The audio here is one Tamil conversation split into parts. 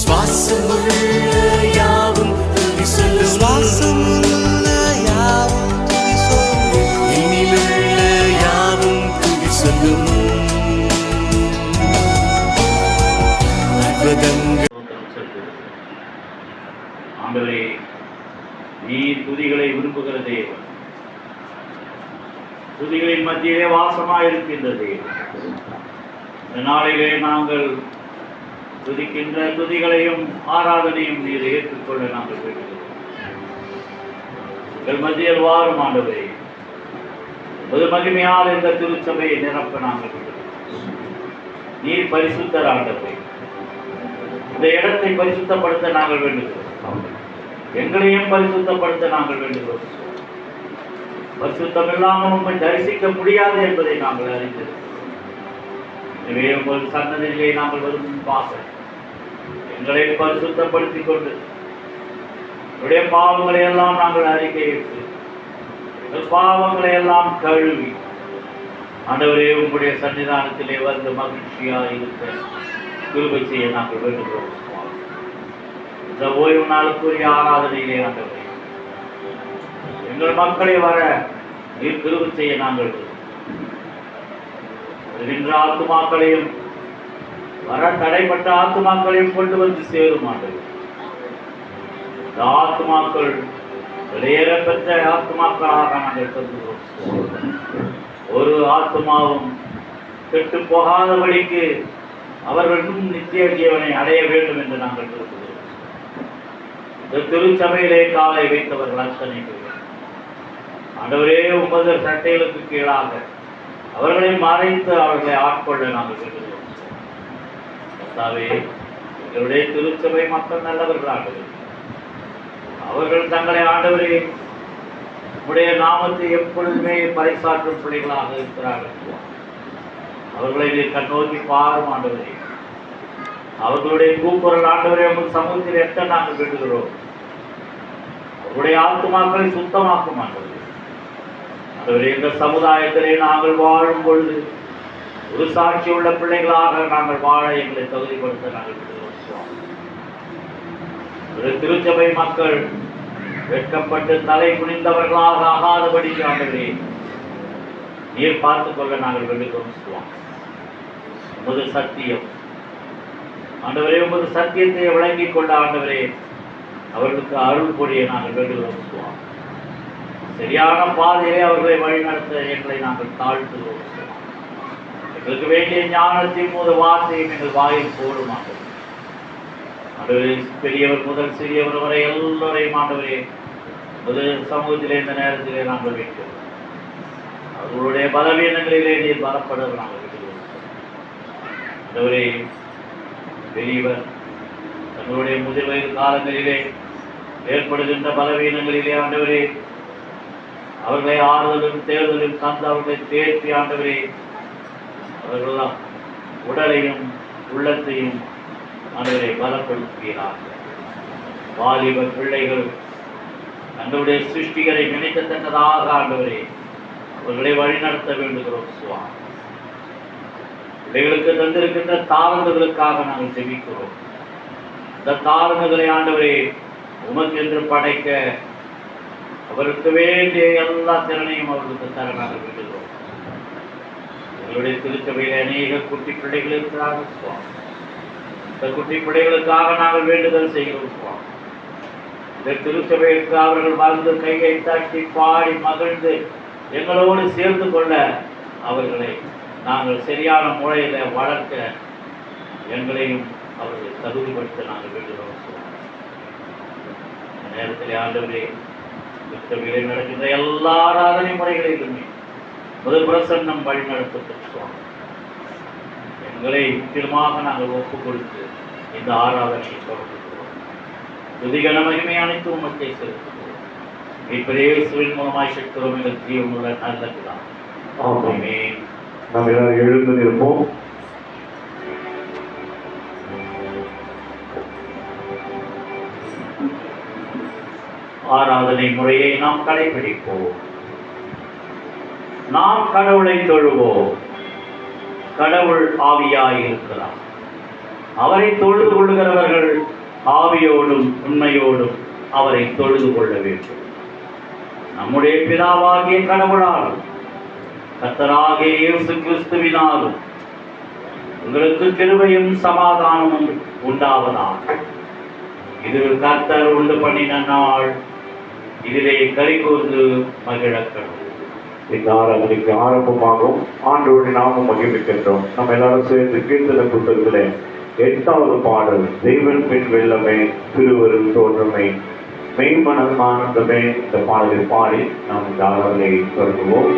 சுவாசமுள்ள யாவும் துதி சொல்லும், என்னிலுள்ள யாவும் துதி சொல்லும். ஆண்டவரே, நீர் துதிகளை விரும்புகிற தேவன், துதிகளின் மத்தியிலே வாசமாயிருக்கின்ற தேவன். இந்த நாளிலே நாங்கள் துதிக்கின்ற துதிகளையும் ஆராதனையும் நீர் ஏற்றுக்கொள்ள நாங்கள் வேண்டுகிறோம். எங்கள் மத்தியில் வாரும் ஆண்டவரே, பொது மகிமையால் இந்த திருச்சபையை நிரப்ப நாங்கள் வேண்டுகிறோம். நீர் பரிசுத்தர் ஆண்டவரே, இந்த இடத்தை பரிசுத்தப்படுத்த நாங்கள் வேண்டுகிறோம். எங்களையும் பரிசுத்தப்படுத்த நாங்கள் வேண்டுகிறோம். பரிசுத்தம் இல்லாமல் உண்மை தரிசிக்க முடியாது என்பதை நாங்கள் அறிந்திருக்கிறோம். எனவே உங்கள் சன்னதியிலே நாங்கள் வரும் முன்பாக எங்களை பரிசுத்தப்படுத்திக் கொண்டு என்னுடைய பாவங்களை எல்லாம் நாங்கள் அறிக்கையிட்டு எங்கள் பாவங்களை எல்லாம் கழுவி ஆண்டவரே உங்களுடைய சன்னிதானத்திலே வந்து மகிழ்ச்சியாக இருக்க கிருபை செய்ய நாங்கள் வேண்டுகிறோம். இந்த ஓய்வு நாளுக்குரிய ஆராதனையிலே ஆண்டவரே, எங்கள் மக்களை வர நீர் கிருபை செய்ய நாங்கள் வருகின்ற ஆத்துமாக்களையும் வர தடைப்பட்ட ஆத்துமாக்களையும் கொண்டு வந்து சேரும் ஆண்டவரே. இந்த ஆத்துமாக்கள் வெளியேறப்பெற்ற ஆத்துமாக்களாக நாங்கள் கருதுகிறோம். ஒரு ஆத்துமாவும் கெட்டு போகாதபடிக்கு அவர்களும் நித்திய ஜீவனை அடைய வேண்டும் என்று நாங்கள் கருதுகிறோம். இந்த திருச்சபையிலே காலை வைத்தவர்கள் அத்தனை ஆண்டவரே உமது சட்டைகளுக்கு கீழாக அவர்களை மறைத்து அவர்களை ஆட்கொள்ள நாங்கள் வேண்டுகிறோம். எங்களுடைய திருச்சபை மக்கள் நல்லவர்கள் ஆண்டவரே, அவர்கள் தங்களை ஆண்டவரே உடைய நாமத்தை எப்பொழுதுமே பறைசாற்றும் பிள்ளைகளாக இருக்கிறார்கள். அவர்களை கண்ணோக்கி பாரும் ஆண்டவரே, அவர்களுடைய கூக்குரல் ஆண்டவரே உங்கள் சமூகத்தில் எட்ட நாங்கள் வேண்டுகிறோம். அவருடைய ஆத்துமாக்களை சுத்தமாக்கும் ஆண்டவரே. ஆண்டவரே, இந்த சமுதாயத்திலே நாங்கள் வாழும் பொழுது ஒரு சாட்சி உள்ள பிள்ளைகளாக நாங்கள் வாழ எங்களை தகுதிப்படுத்த நாங்கள் வேண்டுகிறோம். ஒரு திருச்சபை மக்கள் வெட்கப்பட்டு தலை குனிந்தவர்களாக ஆகாதபடி ஆண்டவரே நீர் பார்த்துக் கொள்ள நாங்கள் வேண்டுகிறோம். உமது சத்தியம் ஆண்டவரே, உமது சத்தியத்தை விளங்கிக் கொண்ட ஆண்டவரே அவர்களுக்கு அருள் பொழிய நாங்கள் வேண்டுகிறோம். சரியான பாதையிலே அவர்களை வழிநடத்த எங்களை நாங்கள் தாழ்த்துகிறோம். எங்களுக்கு வேண்டிய ஞானத்தையும் போது வார்த்தையும் எங்கள் வாயில் போடும் ஆண்டவரே. ஆண்டவரே, பெரியவர் முதல் சிறியவர் வரை எல்லோரையும் ஆண்டவரே ஒரு சமூகத்திலே இந்த நேரத்திலே நாங்கள் வைக்கிறோம். அவர்களுடைய பலவீனங்களிலே நீர் பலப்பட நாங்கள் வைக்கிறோம். ஆண்டவரே, பெரியவர் தங்களுடைய முதிர் வயது காலங்களிலே ஏற்படுகின்ற பலவீனங்களிலே ஆண்டவரே அவர்களை ஆறுதலும் தேர்தலும் தந்து அவர்களை தேர்த்தி ஆண்டவரே அவர்கள் உடலையும் உள்ளத்தையும் ஆண்டவரை பலப்படுத்துகிறார். வாலிப பிள்ளைகள் தங்களுடைய சிருஷ்டிகரை நினைக்கத்தக்கதாக ஆண்டவரே அவர்களை வழிநடத்த வேண்டுகிறோம். சுவாமி, பிள்ளைகளுக்கு தந்திருக்கின்ற தாளந்துகளுக்காக நாங்கள் ஜெபிக்கிறோம். இந்த தாளந்துகளை ஆண்டவரே உமக்கென்று படைக்க அவருக்கு வேண்டிய எல்லா திறனையும் அவர்களுக்கு தர நாங்கள் வேண்டுகிறோம். எங்களுடைய திருச்சபையில் அநேக குட்டி பிள்ளைகள் இருக்கிறார்கள் சுவாமி. இந்த குட்டி பிள்ளைகளுக்காக நாங்கள் வேண்டுதல் செய்கிறோம் சுவாமி. இந்த திருச்சபைக்கு அவர்கள் வாழ்ந்து கையை தட்டி பாடி மகிழ்ந்து எங்களோடு சேர்ந்து கொள்ள அவர்களை நாங்கள் சரியான முறையில் வளர்க்க எங்களையும் அவர்களை தகுதிப்படுத்த நாங்கள் வேண்டுகிறோம். நேரத்தில் ஆண்டவரே திருச்சபையிலே நடக்கின்ற எல்லா ஆராதனை முறைகளிலுமே முதல் பிரசன்னம் வழி நடத்தப்பட்டோம். எங்களை முற்றிலுமாக நாங்கள் ஒப்புக் கொடுத்து இந்த ஆராதனையை தொடர்கிறோம். துதிகன மகிமை அனைத்து உமக்கை செலுத்துகிறோம். இப்பரேசுவின் மூலமாய் செலுத்துகிறோம். எங்கள் ஜீவனுள்ள நல்லதுதான். ஆமென். நாம் எல்லாரும் எழுந்து நிற்போம். ஆராதனை முறையை நாம் கடைபிடிப்போம். நாம் கடவுளை தொழுவோம். கடவுள் ஆவியாய் இருக்கிறார். அவரை தொழுது கொள்ளுகிறவர்கள் ஆவியோடும் உண்மையோடும் அவரை தொழுது கொள்ள வேண்டும். நம்முடைய பிதாவாகிய கடவுளாலும் கர்த்தராகிய இயேசு கிறிஸ்துவினாலும் உங்களுக்கு கிருபையும் சமாதானமும் உண்டாவதாக. இது கர்த்தர் உண்டு பண்ணின நாள், இதிலே களி கூர்ந்து மகிழக்கணும். இந்த ஆராதனைக்கு ஆரம்பமாகவும் ஆண்டவருடைய நாமம் மகிழ்விக்கின்றோம். நம்ம எல்லாரும் சேர்ந்து கீர்த்தனை புத்தகத்திலே 8வது பாடல், தெய்வன் பின் வெள்ளமே திருவருள் தோற்றமே மெய்மனம் ஆனந்தமே, இந்த பாடலை பாடி நாம் இந்த ஆராதனையை தொடங்குவோம்.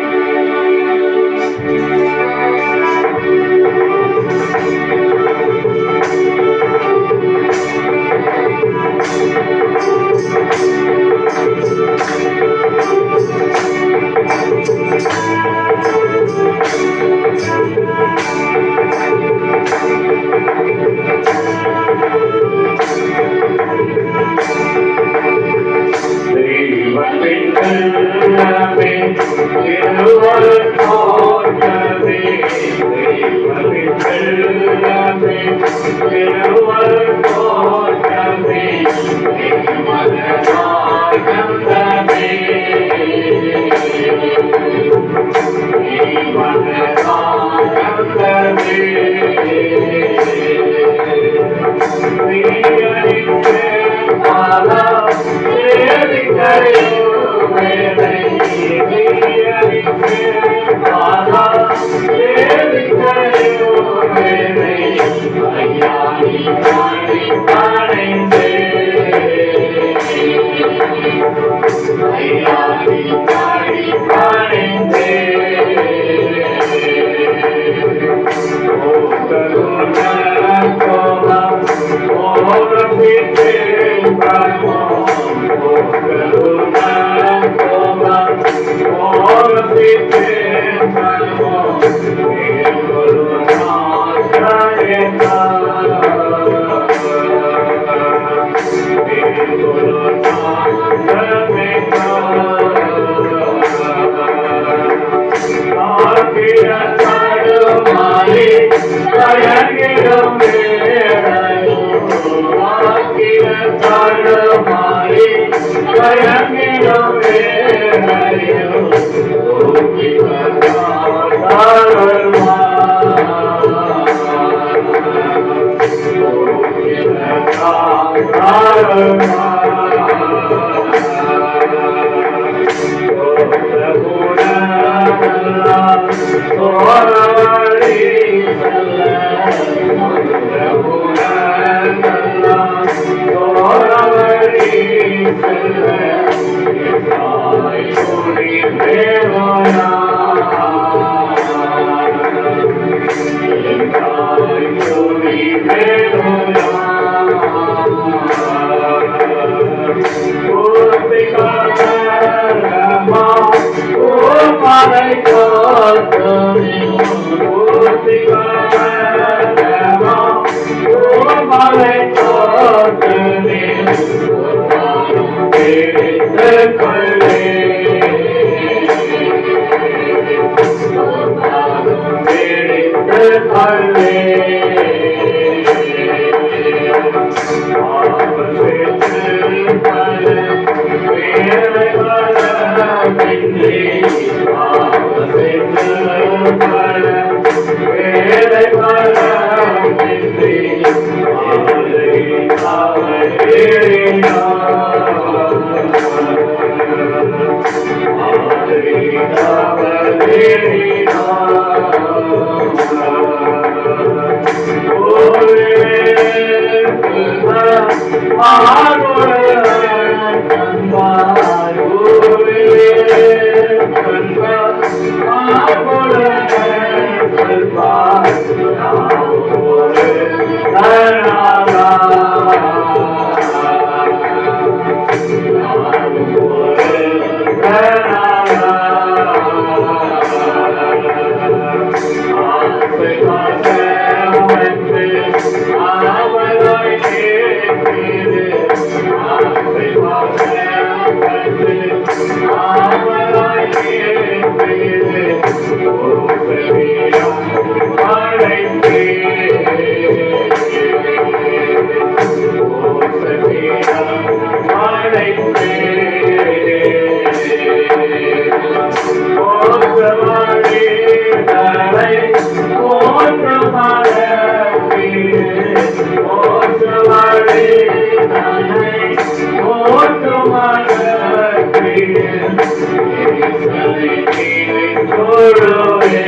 தொழுவே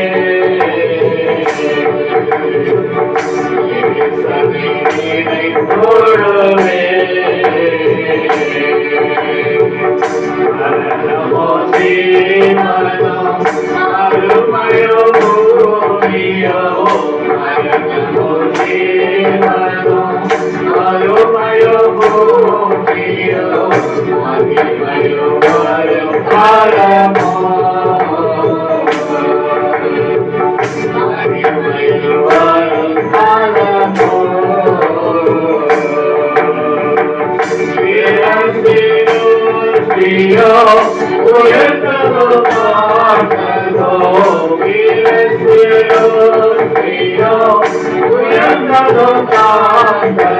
சந்நிதியினை தொழுவே மரணமோ ஜீவனோ அருமையோ பூமியோ மரணமோ ஜீவனோ அருமையோ பூமியோ மகிமையோ வரும் காலமோ மகிமையோ வரும் காலமோ Dio, uertado tanto, Dio, uertado tanto,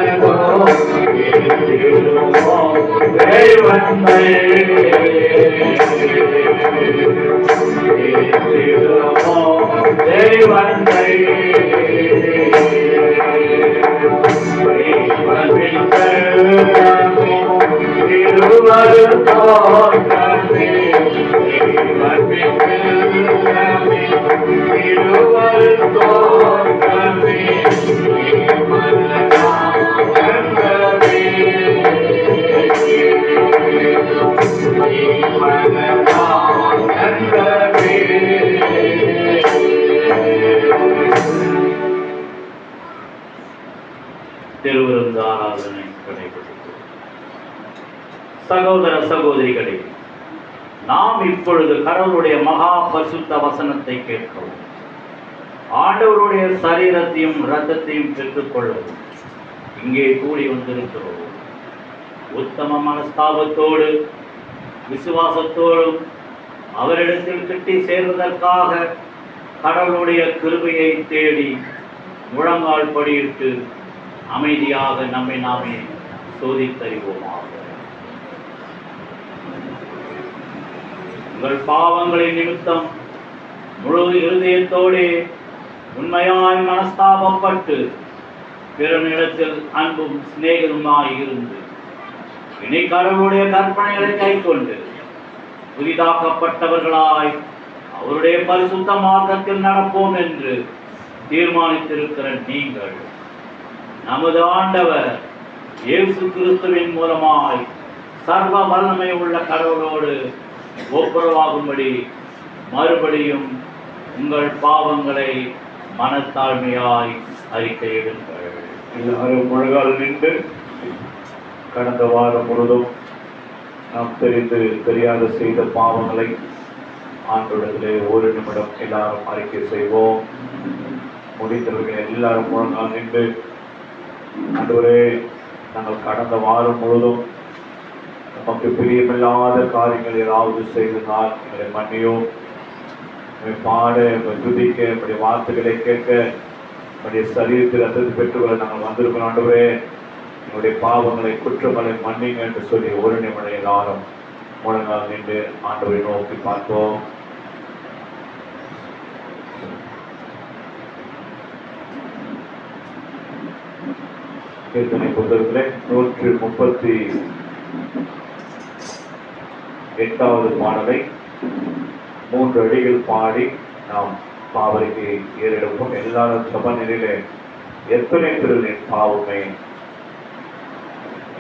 திருவிருந்து ஆராதனை கடைபிடித்து சகோதர சகோதரிகளே, நாம் இப்பொழுது கடவுளுடைய மகா பரிசுத்த வசனத்தை கேட்கவும் ஆண்டவருடைய சரீரத்தையும் இரத்தத்தையும் பெற்றுக்கொள்ளவும் இங்கே கூடி வந்திருக்கிறோம். உத்தம மனஸ்தாபத்தோடு விசுவாசத்தோடும் அவரிடத்தில் கிட்டி சேர்வதற்காக கடவுளுடைய கிருபையை தேடி முழங்கால் படியிட்டு அமைதியாக நம்மை நாமே சோதித்தறிவோமாக. உங்கள் பாவங்களின் நிமித்தம் முழு இருதயத்தோடு உண்மையாய் மனஸ்தாபப்பட்டு பிறனிடத்தில் அன்பும் சிநேகமாய் இருந்து இனி கடவுளுடைய கற்பனைகளை கைக்கொண்டு புதிதாக்கப்பட்டவர்களாய் அவருடைய பரிசுத்த மார்க்கத்தில் நடப்போம் என்று தீர்மானித்திருக்கிற நீங்கள் நமது ஆண்டவர் இயேசு கிறிஸ்துவின் மூலமாய் சர்வ வல்லமை உள்ள கடவுளோடு ஒப்புரவாகும்படி மறுபடியும் உங்கள் பாவங்களை மனத்தாழ்மையாய் அறிக்கையிடுங்கள். எல்லாரும் முழங்கால் நின்று கடந்த வாரம் முழுதும் நாம் தெரிந்து தெரியாத செய்த பாவங்களை ஆண்டவரிடத்திலே ஒரு நிமிடம் எல்லாரும் அறிக்கை செய்வோம். முடிந்தவர்கள் எல்லாரும் முழங்கால் நின்று, ஆண்டவரே, நாங்கள் கடந்த வாரம் முழுதும் நமக்கு பிரியமில்லாத காரியங்கள் ஏதாவது செய்ததால் எங்களை மன்னியும். பாட, துதிக்க, நம்முடைய வார்த்தைகளை கேட்க, நம்முடைய சரீரத்தில் ரத்தத்தை பெற்றுக்கொள்ள நாங்கள் வந்திருக்கிறோம். ஆண்டவரே, எங்களுடைய பாவங்களை குற்றங்களை மன்னிங்க என்று சொல்லி ஒரு நிமிடம் எல்லாரும் முழங்கால் நின்று ஆண்டவரை நோக்கி பார்ப்போம். கீர்த்தனை புத்தகத்திலே 138வது பாடலை 3 அடிகள் பாடி நாம் பாவரிக்கு ஏறெடுப்போம். எல்லாரும் சபை நிலையிலே எத்தனை திரள் என் பாவமே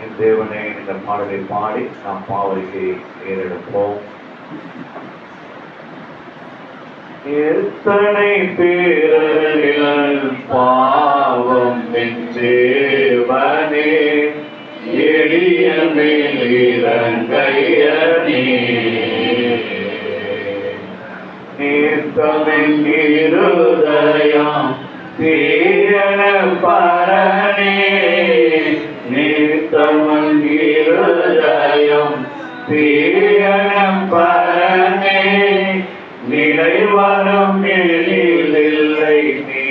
என் தேவனே இந்த பாடலை பாடி நாம் பாவரிக்கு ஏறெடுப்போம். எத்தனை பேரில் பாவம் என் தேவனே எளிய மேலிரங்கையனே நீர்த்தமின் இருதயம் தீயன பரணே நீர்த்தமின் இருதயம் தீயன பரணே நிலை வரும் எழிலில்லை நீ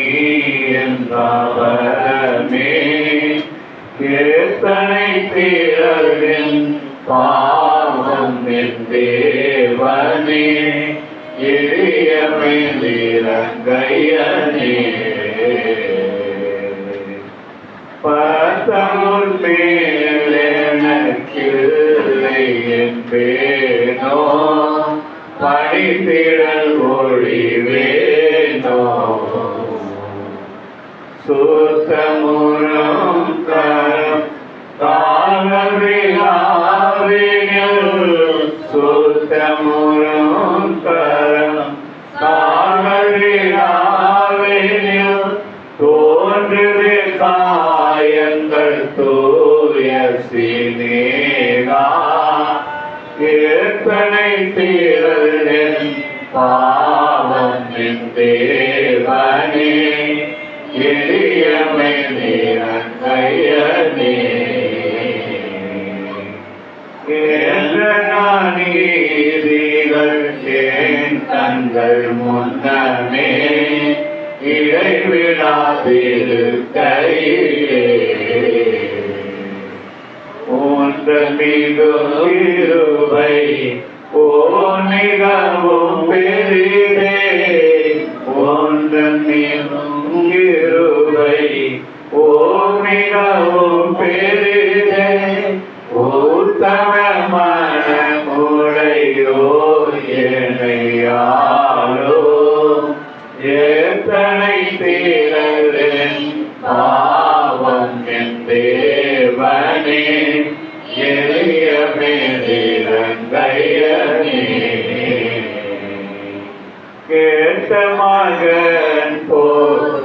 என்றவரமே எத்தனை பேரின் பாவம் என் தேவனே எளிய மேலிரங்கையனே பத்தமுள் மேல் எனக்கில்லை என்பேனோ படித்திடல் ஒழி செய்வேனோ சுத்தமுறம் கரம் தாங்கள் விழாவினில் சுத்தமுறம் கரம் தாங்கள் விழாவினில் தோன்றுது காயங்கள் தூய சினேகா எத்தனை தீரல் பாவம் என் தேவனே எளியமை நிறங்கையனே நீதிகள் என் கண்கள் முன்னமே இடைவிடாதிருக்கையிலே ஒன்றன் மிகும் கிருபை ஓ மிகவும் பெரிதே ஒன்றன் மிகும் கிருபை ஓ மிகவும் பெரிதே உத்தம மனமுடையோ என்னையாளோ எத்தனை தீரன் பாவம் என் தேவனே எளிய மேலிரங்கையனே கேட்ட மகன்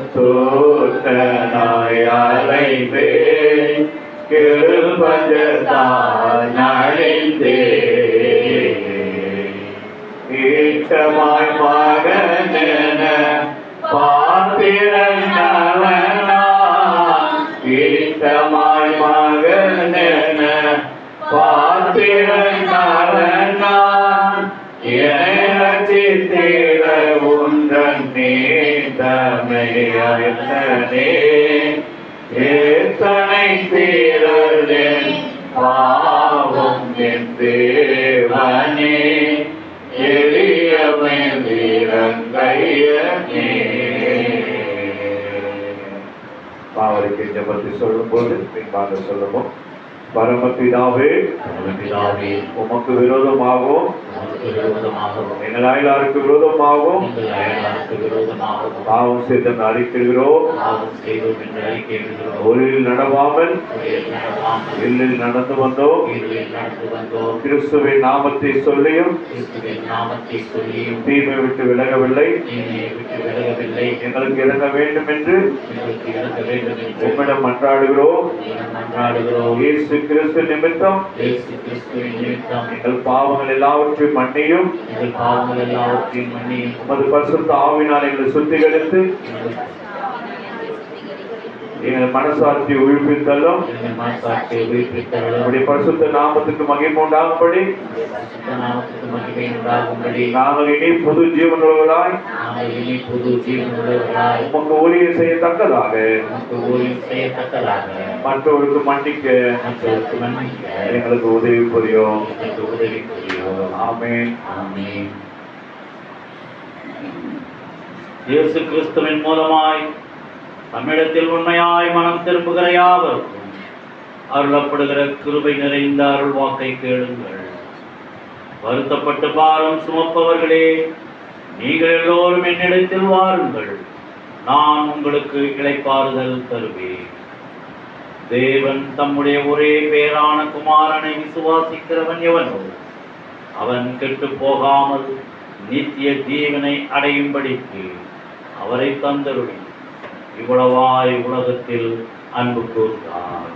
போத்தனாய் அலைந்தே கிருபஞ்சத்தால் நழிந்தே ஈட்டமாய் மகனென பாத்திரனவனா ஈட்டமாய் மகனென பாத்திரனவனா எனச்சித்திர உன்றன் நீதமையனே எத்தனை தீரலின் பாவம் என் தேவனே எளியமை நிறங்கையனே பாவரிக்கை ஜபத்தை சொல்லும் போது பின்பாக சொல்லுவோம். பரமபிதாவே உமக்கு விரோதமாகவும் எங்கள் அயலாருக்கு விரோதமாகவும் பாவம் செய்து அறிக்கிறோம். ஒளியில் நடவாமல் இல்லில் நடந்து வந்தோம். கிறிஸ்துவின் நாமத்தை சொல்லியும் தீமை விட்டு விலகவில்லை. எங்களுக்கு இறங்க வேண்டும் என்று உம்மிடம் மன்றாடுகிறோம். இயேசு கிறிஸ்து நிமித்தம் எங்கள் பாவங்கள் எல்லாவற்றையும் மன்னியும். உமது பரிசுத்த ஆவினால் எங்களை சுத்திகரித்து எங்கள் மனசாட்சியை உயிர்ப்பித்தலும் பரிசுத்த நாமத்துக்கு மகிமை உண்டாகும்படி நாங்கள் இனி புது ஜீவனுள்ளவர்களாய் உமக்கு ஊழியம் செய்யத்தக்கதாக மற்றவர்களுக்கு மன்னிக்க எங்களுக்கு உதவி புரியும். ஆமென். இயேசு கிறிஸ்துவின் மூலமாய் நம்மிடத்தில் உண்மையாய் மனம் திரும்புகிற யாவருக்கும் அருளப்படுகிற கிருபை நிறைந்த அருள் வாக்கை கேளுங்கள். வருத்தப்பட்டு பாரம் சுமப்பவர்களே, நீங்கள் எல்லோரும் என்னிடத்தில் வாருங்கள், நான் உங்களுக்கு இளைப்பாறுதல் தருவேன். தேவன் தம்முடைய ஒரே பேரான குமாரனை விசுவாசிக்கிறவன் எவனோ அவன் கெட்டு போகாமல் நித்திய ஜீவனை அடையும்படிக்கு அவரை தந்தருளி இவ்வளவாய் உலகத்தில் அன்பு கூர்ந்தார்.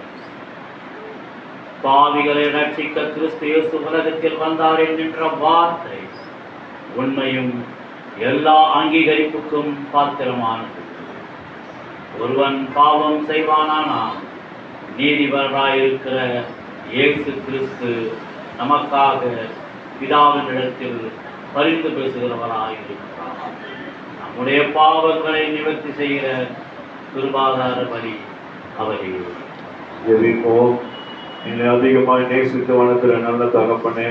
பாவிகளை ரட்சிக்க கிறிஸ்து இயேசு உலகத்தில் வந்தார் என்கின்ற வார்த்தை உண்மையும் எல்லா அங்கீகரிப்புக்கும் பாத்திரமானது. ஒருவன் பாவம் செய்வானானால் நீதிபராயிருக்கிற இயேசு கிறிஸ்து நமக்காக பிதாவினிடத்தில் பரிந்து பேசுகிறவராயிருக்கிறார். நம்முடைய பாவங்களை நிவர்த்தி செய்கிற கிருபாதார பலி அவரே. ஜெபிப்போம். என்னை அதிகமாய் நேசித்து வளர்க்கிற நல்ல தகப்பனே,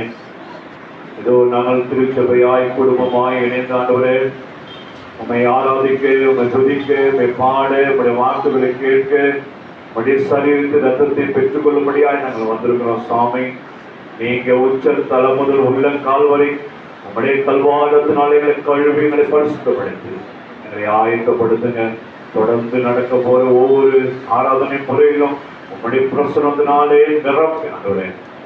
இதோ நாங்கள் திருச்சபையாய் குடும்பமாய் இணைந்த ஆண்டவரே, உம்மை ஆராதிக்க, உம்மை துதிக்க, உம்மை பாட, உம்முடைய வார்த்தைகளை கேட்க, உம்முடைய சரீரத்து ரத்தத்தை பெற்றுக்கொள்ளும்படியாய் நாங்கள் வந்திருக்கிறோம். சாமி, நீங்க உச்ச தலை முதல் உள்ளங்கால் வரை உங்களுடைய கல்வாரத்தினாலே எங்களை கழுவி எங்களை பரிசுத்தப்படுத்தி எங்களை ஆயத்தப்படுத்துங்க. தொடர்ந்து நடக்க போற ஒவ்வொரு ஆராதனை முறையிலும் உங்களுடைய பிரசனத்தினாலே நிரப்பி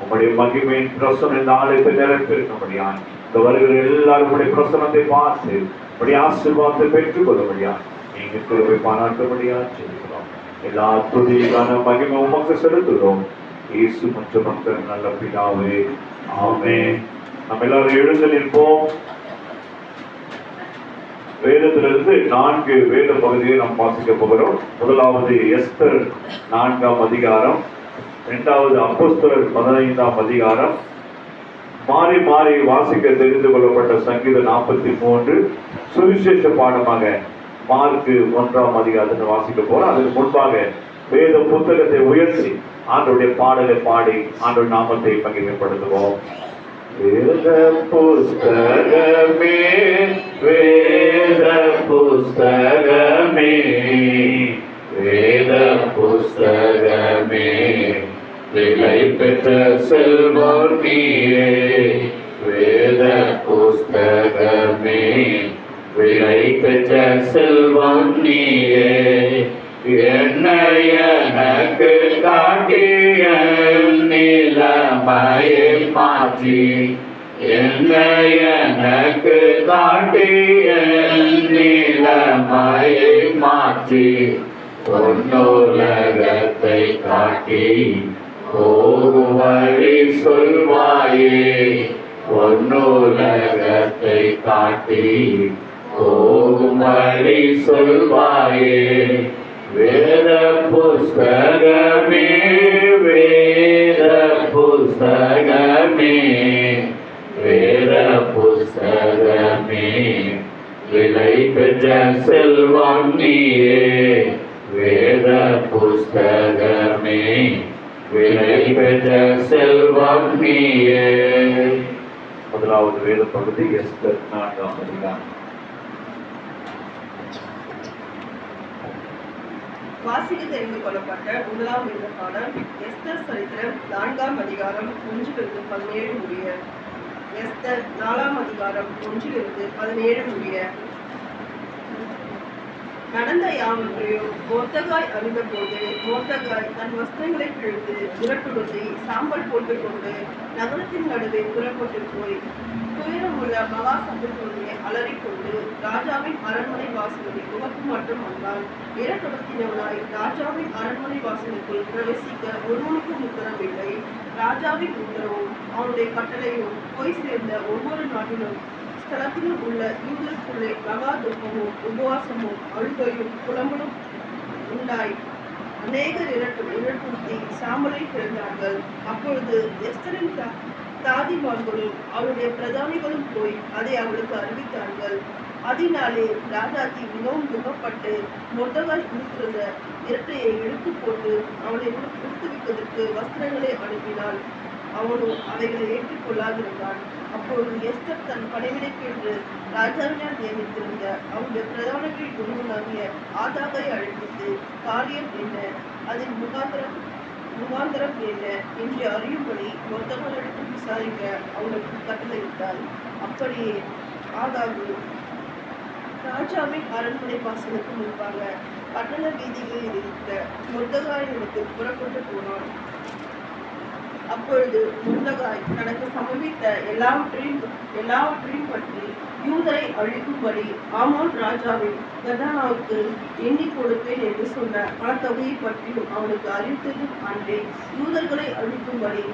உங்களுடைய மகிமையின் பிரசனம் இந்த ஆலயத்தை நிரப்பியிருக்கபடியா இந்த வருகிற எல்லாரும் உங்களுடைய பிரசனத்தை பார்த்து உங்களுடைய ஆசீர்வாதத்தை பெற்றுக் கொள்ளும்படியா நீங்க திருவை பாராட்டும்படியா செய்கிறோம். எல்லா துதிக்கான மகிமை உமக்கு செலுத்துகிறோம். இயேசு மற்றும் மக்கள் நல்ல பிதாவே, ஆமென். நம்ம எல்லாரும் எழுந்து நிற்போம். வேதத்திலிருந்து 4 வேத பகுதியை நாம் வாசிக்க போகிறோம். முதலாவது எஸ்தர் 4ஆம் அதிகாரம், 2வது அப்போஸ்தலர் 15ஆம் அதிகாரம், மாறி மாறி வாசிக்க தெரிந்து கொள்ளப்பட்ட சங்கீதம் 43, சுவிசேஷ பாடமாக மார்க்கு 1ஆம் அதிகாரத்தை வாசிக்க போறோம். அதுக்கு முன்பாக வேத புத்தகத்தை உயர்த்தி ஆண்டவருடைய பாடலை பாடி ஆண்டவர் நாமத்தை மகிமைப்படுத்துவோம். வேத புஸ்தகமே, வேத புஸ்தகமே, வேத புஸ்தகமே, விலை பெற்ற செல்வம் நீயே. வேத புஸ்தகமே, விலை பெற்ற செல்வம் நீயே. என்னை எனக்கு காட்டிய நிலைமையை மாற்றி, என்னை எனக்கு காட்டிய நிலைமையை மாற்றி, பொன்னுலகத்தை காட்டி போகும் வழி சொல்வாயே. பொன்னுலகத்தை காட்டி போகும் வழி சொல்வாயே. வேத புஸ்தகமே, வேத புஸ்தகமே, வேத புஸ்தகமே, விலை பெற்ற செல்வம் நீயே. வேத புஸ்தகமே, விலை பெற்ற செல்வம் நீயே. முதலாவது வேத பகுதி எஸ்தர் 4ஆம் அதிகாரம். வாசிக்க தெரிந்து கொள்ளப்பட்ட முதலாம் வேத பாடம் எஸ்தர் சரித்திரம் 4ஆம் அதிகாரம் 1 to 17 முடிய. எஸ்தர் 4ஆம் அதிகாரம் 1 to 17 முடிய. நடந்த யாவற்றையும் மொர்தெகாய் அறிந்தபோது, மொர்தெகாய் தன் வஸ்திரங்களை கிழித்து புறப்படுத்தி சாம்பல் போட்டுக்கொண்டு நகரத்தின் நடுவே புறப்பட்டு போய் துயரமுள்ள மகா சபைக்குள்ளே அலறிக்கொண்டு ராஜாவின் அரண்மனை வாசலில் முகப்பு மட்டும் வந்தான். இரக்கத்தினவனாய் ராஜாவின் அரண்மனை வாசலுக்குள் பிரவேசிக்க ஒருவனுக்கும் உத்தரவில்லை. ராஜாவின் உத்தரவும் அவனுடைய கட்டளையும் போய் சேர்ந்த ஒவ்வொரு நாட்டிலும் ஸ்தலத்திலும் உள்ள யூதருக்குள்ளே மகா துக்கமும் உபவாசமும் அழுகையும் புலம்பலும் உண்டாய் அநேகர் இரட்டுறுத்தி சாம்பலை பிறந்தார்கள். அப்பொழுது எஸ்தரின் தாதிமார்களும் அவருடைய பிரதானிகளும் போய் அதை அவளுக்கு அறிவித்தார்கள். அதனாலே ராஜாத்தி மிகவும் துக்கப்பட்டு மொர்தெகாய் கொடுத்திருந்த இரட்டையை இழுத்து போட்டு அவனை உடுத்துவிப்பதற்கு வஸ்திரங்களை அனுப்பினாள். அவனும் அவைகளை ஏற்றுக்கொள்ளாதிருந்தான். அப்பொழுது எஸ்தர் தன் பணிவிடைக்கு என்று ராஜாவினால் நியமித்திருந்த அவருடைய பிரதானங்களில் ஒருவனாகிய ஆதாகை அழைப்பித்து காரியம் என்ன, அதன் முகாந்திரம் என்ன என்று அறியும்படி மொர்தெகாயிடத்து விசாரிக்க அவனுக்கு கட்டளையிட்டார். அப்படியே ஆதாகு ராஜாவின் அரண்மனை வாசலுக்கு முன்பாக பட்டண வீதிகளில் இருந்த மொர்தெகாயினிடத்து புறப்பட்டு போனான். அப்பொழுது மொர்தெகாய் தனக்கு சம்பவித்த எல்லாவற்றையும் பற்றி யூதரை அழிக்கும்படி ஆமோன் ராஜாவின் கதானாவுக்கு எண்ணி கொடுப்பேன் என்று சொன்ன பணத்தொகையை பற்றியும் அவனுக்கு அறிவித்ததும் அன்றே யூதர்களை அழிக்கும்படி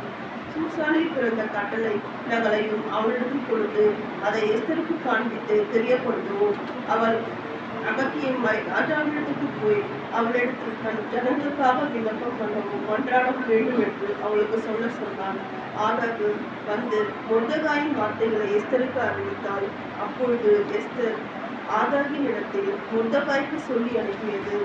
சூசானில் பிறந்த கட்டளை நகலையும் அவளிடத்தில் கொடுத்து அதை எஸ்தருக்கு காண்பித்து தெரியப்படுத்துவோம். அவர் அகத்தியமாய் ராஜாவிடத்துக்கு போய் அவளிடத்தில் தன் ஜனங்களுக்காக விண்ணப்பம் பண்ணவும் மன்றாடவும் வேண்டும் என்று அவளுக்கு சொன்னான். ஆதாகு வந்து மொர்தெகாயின் வார்த்தைகளை எஸ்தருக்கு அறிவித்தாள். அப்பொழுது எஸ்தர் ஆதாகின் இடத்தில் மொர்தெகாய்க்கு சொல்லி அனுப்பியது,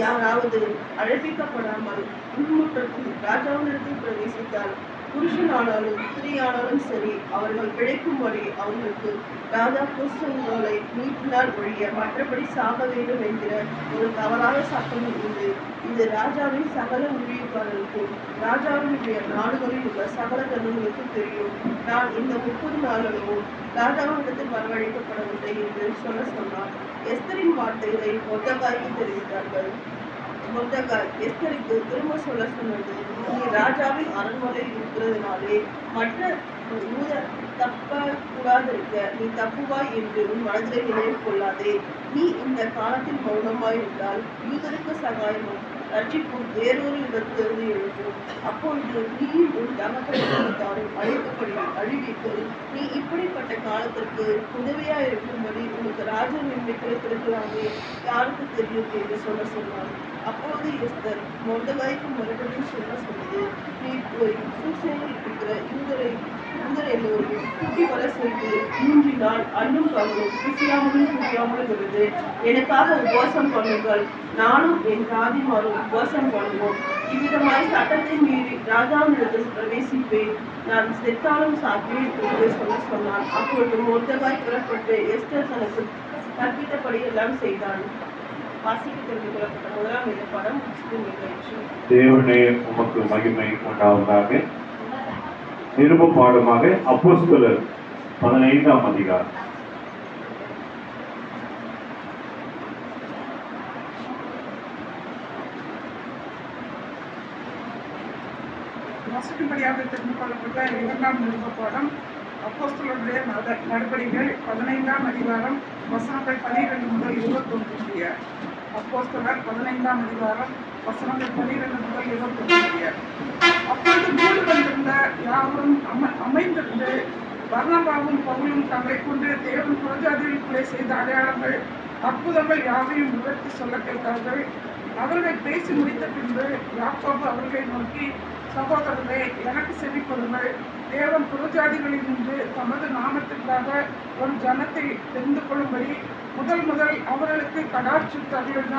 யாராவது அழைப்பிக்கப்படாமல் உள்முற்றத்தில் ராஜாவினிடத்தில் பிரவேசிக்க தெரிவித்தார். புருஷனானாலும் ஸ்திரீயானாலும் சரி, அவர்கள் பிழைக்கும்படி அவர்களுக்கு ராஜா புருஷன்களை நீட்டினால் ஒழிய மற்றபடி சாக வேண்டும் என்கிற ஒரு தவறான சட்டம் உண்டு. இது ராஜாவின் சகல ஊழியக்காரருக்கும் ராஜாவினுடைய நாடுகளில் உள்ள சகல ஜனங்களுக்கும் தெரியும். நான் இந்த 30 நாள்களும் ராஜாவிடத்தில் வரவழைக்கப்படவில்லை என்று சொன்னார். எஸ்தரின் வார்த்தைகளை மொர்தெகாய்க்கு தெரிவித்தார்கள். மொர்தெகாய் எஸ்தருக்கு திரும்ப சொன்னது, நீ ராஜாவின் அரண்மனையில் இருக்கிறதுனாலே மற்ற யூதர் தப்ப கூடாதிருக்க நீ தப்புவாய் என்று உன் மனதிலே நினைவு கொள்ளாதே. நீ இந்த காலத்தில் மௌனமாயிருந்தால் யூதருக்கு சகாயமும் ரட்சிப்பும் வேறொரு இடத்திலிருந்து எழுப்பும். அப்பொழுது நீயும் உன் தகப்பனும் அழிவித்து நீ இப்படிப்பட்ட காலத்திற்கு உதவியாயிருக்கும்படி உனக்கு ராஜ நன்மை கிடைத்திருக்கலாமே, யாருக்கு தெரியும் என்று சொன்னார். அப்பொழுது எஸ்தர் மொர்தெகாய்க்கு மறுபடியும் சொன்னது, நீ போய் சூசேனில் இருக்கிற யூதரை எல்லோரையும் கூட்டி வர செய்து 3 நாள் அன்னும் பகலும் குடியாமலும் இருந்து எனக்காக உபவாசம் பண்ணுங்கள், நானும் என் தாதிமாரும் உபவாசம் பண்ணுவோம். இவ்விதமாய் சட்டத்தை மீறி ராஜாவினிடத்தில் பிரவேசிப்பேன், நான் செத்தாலும் சாப்பிடுவேன் என்று சொன்னான். அப்பொழுது மொர்தெகாய் புறப்பட்டு எஸ்தர் தனக்கு கற்பித்தபடி எல்லாம் செய்தான். வாசிக்க தெரிந்து கொள்ளப்பட்ட 1ஆம் வேதபாடம் நிறைவேற்று. தேவனே உமக்கு மகிமை உண்டாவதாக. நிருப பாடமாக அப்போஸ்தலர் 15ஆம் அதிகாரம். வாசிக்கும்படியாக தெரிந்து கொள்ளப்பட்ட 2ஆம் நிருப பாடம் அப்போஸ்தலருடைய நடபடிகள் 15ஆம் அதிகாரம் வசனங்கள் 12 முதல் 21. அப்போஸ்தலர் 15ஆம் அதிகாரம் வசனங்கள் 12 முதல் 21. அப்பொழுது கூடி வந்திருந்த யாவரும் அமைந்திருந்து பர்னபாவும் பவுலும் தங்களை கொண்டு தேவன் புறஜாதிகளுக்குள்ளே செய்த அடையாளங்கள் அற்புதங்கள் யாவையும் விவரித்து சொல்ல கேட்டார்கள். அவர்கள் பேசி முடித்த பின்பு யாக்கோபு அவர்களை நோக்கி, சகோதரர்களே, எனக்கு செவி கொள்ளுங்கள். தேவன் புறஜாதிகளில் நின்று தமது நாமத்திற்காக ஒரு ஜனத்தை தெரிந்து கொள்ளும்படி முதல் அவர்களுக்கு கடாட்சி தருளின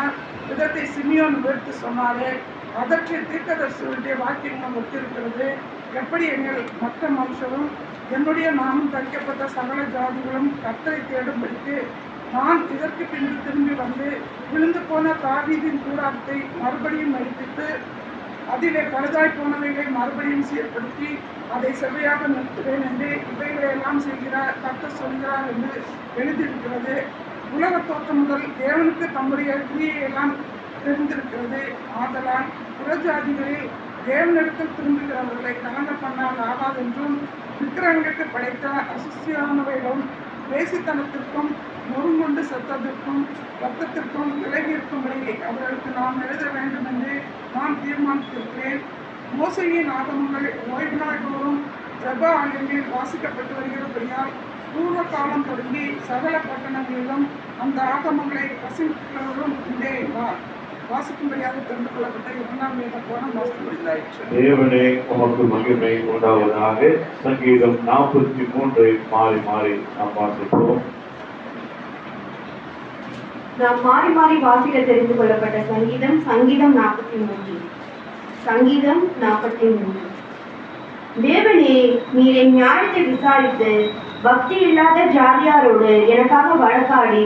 விதத்தை சிமியோன் விவரித்து சொன்னாரே, அதற்கு தீர்க்கதரிசிகளுடைய வாக்கியம் ஒத்திருக்கிறது. எப்படி எங்கள் மற்ற மனுஷரும் என்னுடைய நாமம் தரிக்கப்பட்ட சகல ஜாதிகளும் கர்த்தரை தேடும்படிக்கு நான் இதற்கு பின்பு திரும்பி வந்து விழுந்து போன தாவீதின் கூடாரத்தை மறுபடியும் எடுப்பித்து அதிலே பழுதாய் போனவைகளை மறுபடியும் சீர்படுத்தி அதை செவ்வையாக நிறுத்துவேன் என்று இவைகளையெல்லாம் செய்கிறார் கர்த்தர் சொல்கிறார் என்று எழுதியிருக்கிறது. உலக தோற்றம் முதல் தேவனுக்கு தம்முடைய கிரியையெல்லாம் தெரிந்திருக்கிறது. ஆதலால் புறஜாதிகளில் தேவனிடத்தில் திரும்புகிறவர்களை கலங்க பண்ணால் ஆகாதென்றும் விக்கிரகங்களுக்கு படைத்த அசுசியானவைகளும் வேசித்தனத்திற்கும் நொறுங்குண்டு சத்தத்திற்கும் ரத்தத்திற்கும் விலகி இருக்கும்படி அவர்களுக்கு நாம் எழுத வேண்டும் என்று நான் தீர்மானித்திருக்கிறேன். மோசையின் ஆகமங்கள் ஓய்வு நாள் தோறும் ஜெப ஆலயங்களில் வாசிக்கப்பட்டு வருகிறபடியால் பூர்வ காலம் தொடங்கி சகல பட்டணங்களிலும் அந்த ஆகமங்களை வசிக்கிறவரும் உண்டே என்றார். வாசிக்கும்படியாக தெரிந்து கொள்ளப்பட்ட 2ஆம் வேதபாடம் வாசித்து முடிந்தாயிற்று. தேவனே உமக்கு மகிமை உண்டாவதாக. சங்கீதம் 43 மாறி நாம் வாசிப்போம். நாம் மாறி வாசிக்க தெரிந்து கொள்ளப்பட்ட சங்கீதம் 43. சங்கீதம் 43. தேவனே, நீர் என் நியாயத்தை விசாரித்து பக்தி இல்லாத ஜாதியாரோடு எனக்காக வழக்காடி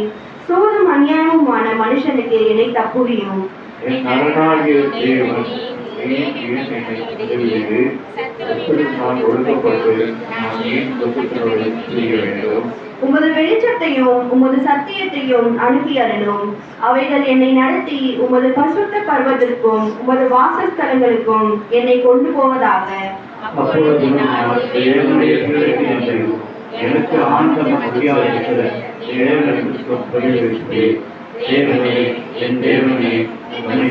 சோதும் அநியாயமுமான மனுஷனுக்கு என்னை தப்புவியும். என் அரணாகிய தேவன், ஏன் என்னை உதவியது? நான் ஒழுங்கப்பட்டு நான் ஏன் துக்கத்தினோடு செய்ய வேண்டும்? உமது வெளிச்சத்தையும் உமது சத்தியத்தையும் அனுப்பி அருளும். அவைகள் என்னை நடத்தி உமது பரிசுத்த பர்வத்திற்கும் உமது வாசஸ்தலங்களுக்கும் என்னை கொண்டு போவதாக. அப்பொழுது நான் தேவனுடைய பிள்ளைக்கு எனக்கு ஆழ்ந்த மகிழ்ச்சியாக இருக்கிற தேவனுக்கு பதிலளிப்பேன். தேவனே, என் தேவனே, என்னை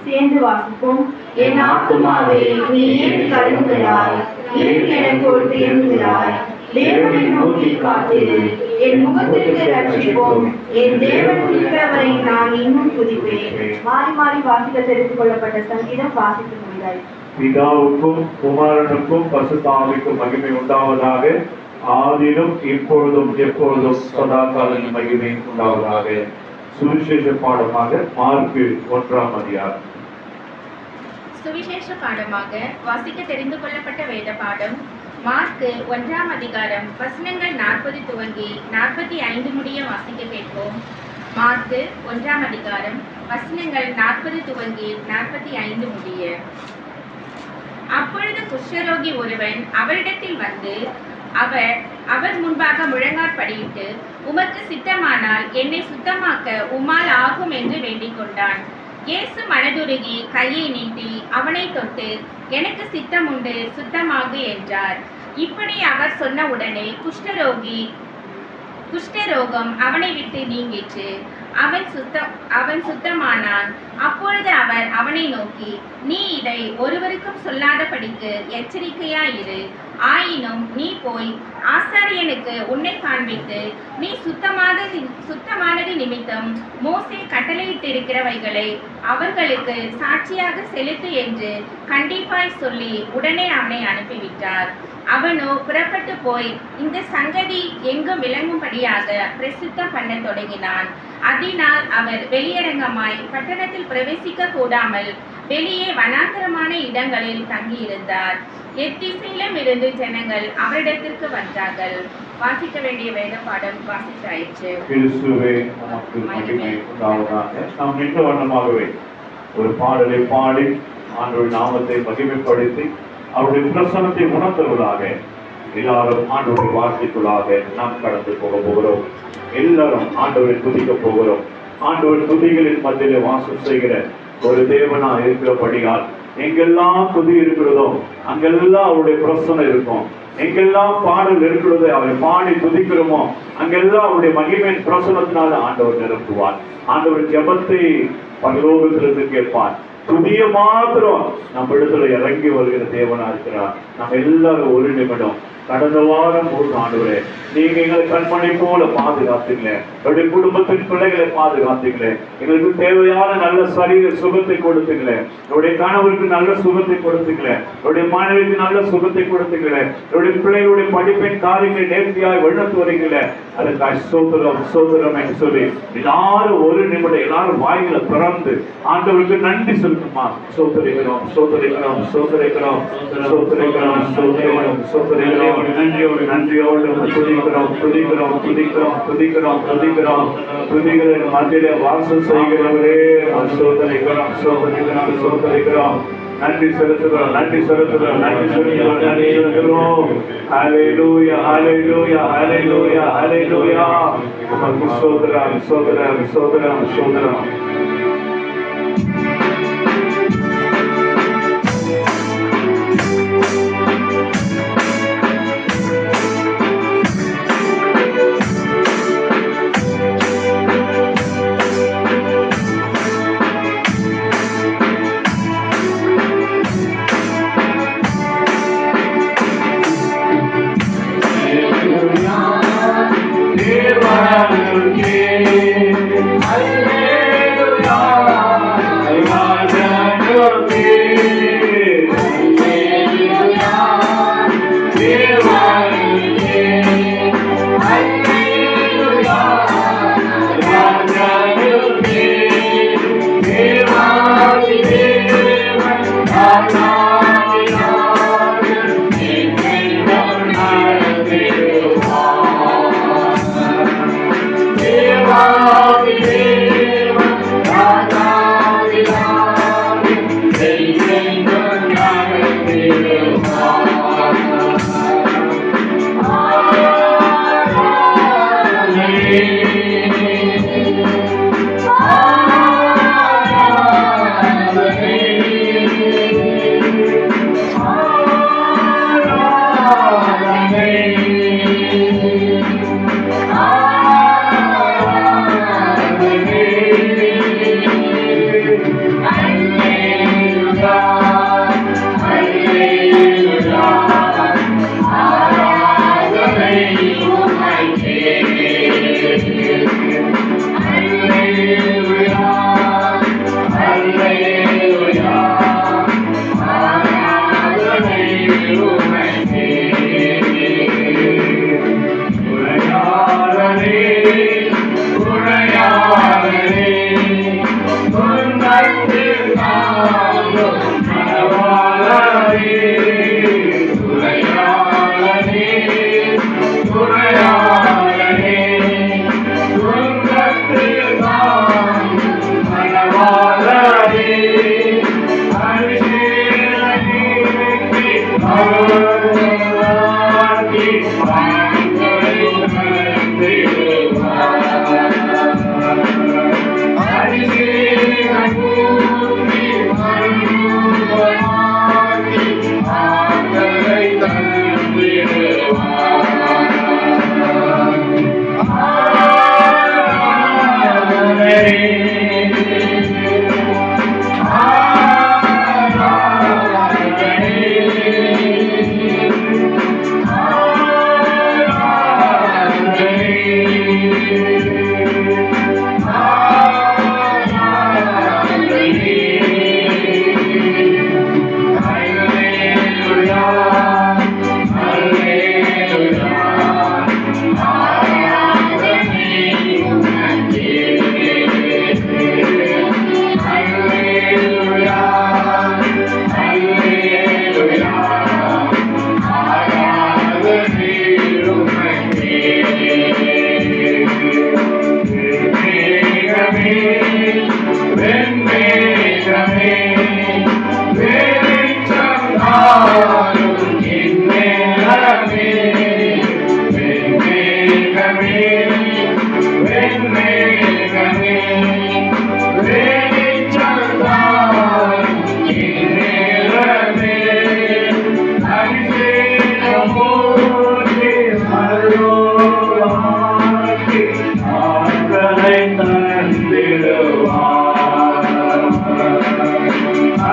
சேர்ந்து வாசிப்போம். என் ஆத்துமாவே, நீ ஏன் கலங்குகிறாய்? ஏன் எனக்குள் தேங்குகிறாய்? தேவனை நோக்கி காத்திரு. என் முகத்திற்கு ரட்சிப்போம். என் தேவன் இருக்கிறவரை நான் இன்னும் துதிப்பேன். மாறி வாசிக்க தெரிந்து கொள்ளப்பட்ட சங்கீதம் வாசித்து முடிந்தாய். பிதாவுக்கும் குமாரனுக்கும் பரிசுத்த ஆவிக்கும் மகிமை உண்டாவதாக. ஆதியிலும் இப்பொழுதும் எப்பொழுதும் சதா காலம் மகிமை உண்டாவதாக. சுவிசேஷ பாடமாக மார்க்கு 1ஆம் அதிகாரம். சுவிசேஷ பாடமாக வாசிக்க தெரிந்து கொள்ளப்பட்ட வேத பாடம் மார்க்கு 1ஆம் அதிகாரம் வசனங்கள் 40 துவங்கி 45 முடிய வாசிக்க கேட்போம். மார்க்கு 1ஆம் அதிகாரம் வசனங்கள் 40 துவங்கி 45 முடிய. அப்பொழுது குஷ்டரோகி ஒருவன் அவரிடத்தில் வந்து அவர் முன்பாக முழங்காற்படியிட்டு, உமக்கு சித்தமானால் என்னை சுத்தமாக்க உம்மால் ஆகும் என்று வேண்டிக் கொண்டான். இயேசு மனதுருகி கையை நீட்டி அவனை தொட்டு, எனக்கு சித்தம் உண்டு, சுத்தமாகு என்றார். இப்படி அவர் சொன்ன உடனே குஷ்டரோகம் அவனை விட்டு நீங்கிற்று. அவன் சுத்தமானான். அப்பொழுது அவர் அவனை நோக்கி, நீ இதை ஒருவருக்கும் சொல்லாதபடிக்கு எச்சரிக்கையாயிரு. ஆயினும் நீ போய் ஆசாரியனுக்கு உன்னை காண்பித்து, நீ சுத்தமானது நிமித்தம் மோசே கட்டளையிட்டிருக்கிறவைகளை அவர்களுக்கு சாட்சியாக செலுத்து என்று கண்டிப்பாய் சொல்லி உடனே அவனை அனுப்பிவிட்டார். அவனோ புறப்பட்டு போய் இந்த சங்கதி எங்கும் விளங்கும்படியாக பிரசித்தம் பண்ண தொடங்கினான். அதனால் அவர் வெளியரங்கமாய் பட்டணத்தில் பிரவேசிக்க கூடாமல் வெளியே வனாந்தரமான இடங்களில் தங்கியிருந்தார். எத்திசையிலும் இருந்து ஜனங்கள் அவரிடத்திற்கு வந்தார்கள். வாசிக்க வேண்டிய வேத பாடம் வாசித்தாயிற்று. கிறிஸ்துவே நமக்கு மகிமை உண்டாவதாக. நாம் நின்ற வண்ணமாகவே ஒரு பாடலை பாடி ஆண்டவருடைய நாமத்தை மகிமைப்படுத்தி அவருடைய பிரசனத்தை உணர்ந்தவர்களாக எல்லாரும் ஆண்டவருடைய வார்த்தைக்குள்ளாக நாம் கடந்து போக போகிறோம். எல்லாரும் ஆண்டவரை துதிக்க போகிறோம். ஆண்டவர் துதிகளின் மத்தியிலே வாசம் செய்கிற ஒரு தேவனா இருக்கிறபடியால் எங்கெல்லாம் துதி இருக்கிறதோ அங்கெல்லாம் அவருடைய பிரசனம் இருக்கும். எங்கெல்லாம் பாடல் இருக்கிறதோ அவரை பாடி துதிக்கிறோமோ அங்கெல்லாம் அவருடைய மகிமையின் பிரசனத்தினால ஆண்டவர் நிரப்புவார். ஆண்டவர் ஜெபத்தை பரலோகத்திலிருந்து கேட்பார். துதிய மாத்திரம் நம்ம இடத்துல இறங்கி வருகிற தேவனா இருக்கிறார். நம்ம எல்லாரும் ஒரு நிமிடம் கடந்த வாரம் போட்டு ஆண்டவரே, நீங்க எங்களை கண்மணி போல பாதுகாத்தீங்களே, என்னுடைய குடும்பத்தின் பிள்ளைகளை பாதுகாத்தீங்களே, எங்களுக்கு தேவையான நல்ல சரீர சுகத்தை கொடுத்தீங்களே, என்னுடைய கணவருக்கு நல்ல சுகத்தை கொடுத்தீங்களே, என்னுடைய மனைவிக்கு நல்ல சுகத்தை கொடுத்தீங்களே, என்னுடைய பிள்ளைகளுடைய படிப்பின் காரியங்களை நேர்த்தியாய் வழிநடத்தி வருகிறீங்களே, அதுக்காக சோதரம் என்று சொல்லி எல்லாரும் ஒரு நிமிடம் எல்லாரும் வாயில பிறந்து ஆண்டவருக்கு நன்றி செலுத்துமா. சோதரிக்கிறோம் சோதரிக்கிறோம் சோதரிக்கிறோம் சோதரிக்கிறோம் சோதரிக்கிறோம் சோதரிக்கிறோம் நன்றியோடு துதிக்கிறோம் துதிக்கிறோம் துதிக்கிறோம் துதிக்கிறோம் துதிக்கிறோம் துதிகளின் மத்தியிலே வாசம் செய்கிறவரே சோதரிக்கிறோம் சோதரிக்கிறோம் சோதரிக்கிறோம் நன்றி செலுத்துகிறோம் நன்றி செலுத்துகிறோம் நன்றி செலுத்துகிறோம் நன்றி செலுத்துகிறோம். ஹல்லேலூயா ஹல்லேலூயா ஹல்லேலூயா ஹல்லேலூயா. உமக்கு ஸ்தோத்திரம் ஸ்தோத்திரம் ஸ்தோத்திரம் ஸ்தோத்திரம். Hallelujah.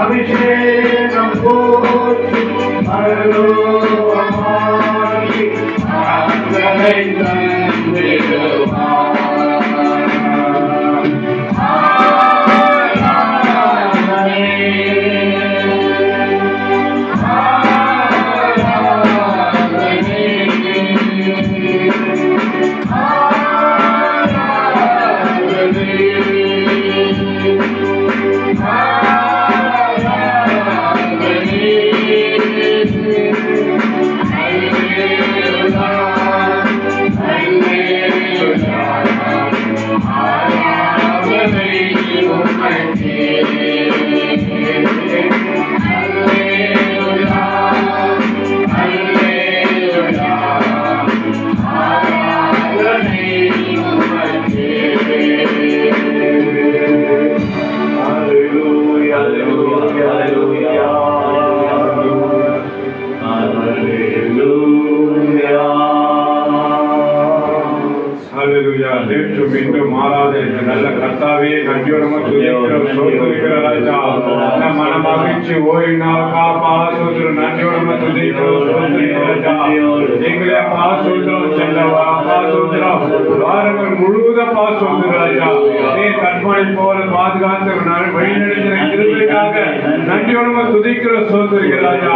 அபிஷேகம் போற்றி அருள்வாய் ஆற்றலை தந்திடுவாய். நேற்று மீண்டும் மாறாத இந்த நல்ல கர்த்தாவே நன்றியோடு மன மகிழ்ச்சி ஓய்வினாக்கா பாசுத்திரம் நன்றியோடு துதிக்கிறோம். எங்களே பாசுத்திரம் செல்லவா பாசுத்திரம் வாரங்கள் முழுவதும் பாசுத்திரம் ராஜா நீ கண்மணி போல பாதுகாத்து வழிநடத்தின கிருபைக்காக நன்றியோடு துதிக்கிற சோதரிகள் ராஜா.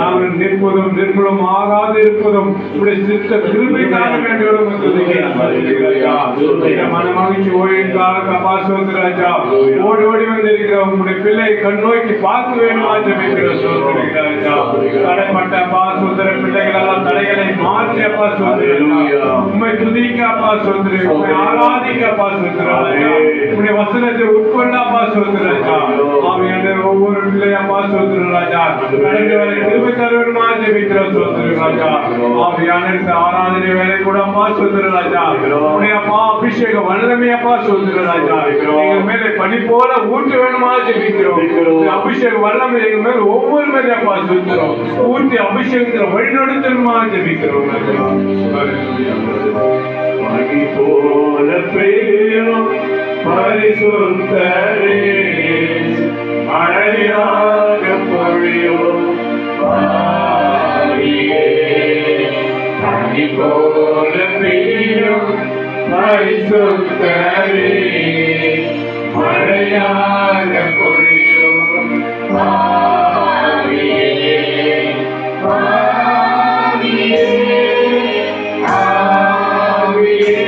நாங்கள் நிற்பதும் நிற்பதும் ஆகாது இருப்பதும் இப்படி சித்த கிருபைக்காக நன்றியோடு துதிக்கிறோம். மனமகிழ்ச்சி ஓய்வுக்காக கபாசோத்து ராஜா ஓடி ஓடி வந்திருக்கிற உங்களுடைய பிள்ளை கண் நோக்கி பார்க்க வேண்டுமா ஜெபிக்கிற சோதரி ராஜா. தடைப்பட்ட பாசோதர பிள்ளைகள் எல்லாம் தடைகளை மாற்றி அப்பா சோதரி உண்மை துதிக்க அப்பா சோதரி உண்மை ஆராதிக்க அப்பா சோதரி ராஜா. உங்களுடைய வசனத்தை உட்கொள்ள அப்பா சோதரி ராஜா. ஆவியான ஒவ்வொரு பிள்ளையா அப்பா சோதரி ராஜா கடந்து வரை திரும்ப தர வேண்டுமா ஜெபிக்கிற சோதரி ராஜா. ஆவியான ஆராதனை வேலை கூட அப்பா சோதரி ராஜா அப்பா அபிஷேக வல்லமையப்பா சொல்லுங்க ராஜா. எங்க மேல பனி போல ஊற்ற வேணுமா ஜெபிக்கிறோம். அபிஷேக வல்லமை எங்க மேல ஒவ்வொரு மேலே அப்பா சொல்லுகிறோம். ஊற்றி அபிஷேகத்துல வழிநடத்தணுமா ஜெபிக்கிறோம். பனி போல பெய்யும் பரிசுத்தரே மழையாக பொழியும் பனி போல பெய்யும் பரிசுத்தரே மழையாக பொழியும் ஆவியே ஆவியே ஆவியே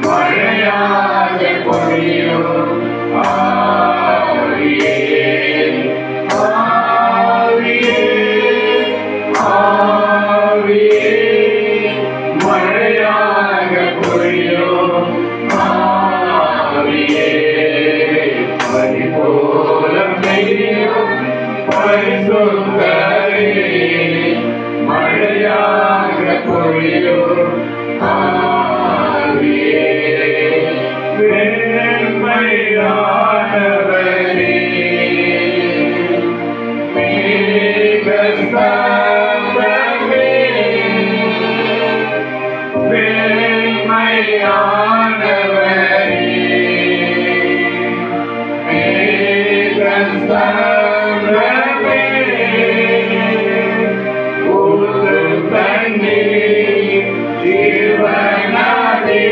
மழையாக பொழியும் ஆவியே ஆவியே ஆவியே மழையாக பொழியும் ஆவியே பனி போல பெய்யும் பரிசுத்தரே மழையாக பொழியும் ஆவியே வெண்மையானவரே மேகஸ்தம்பமே வெண்மையானவரே மேகஸ்தம்பமே ஊற்று தண்ணீர் ஜீவநதி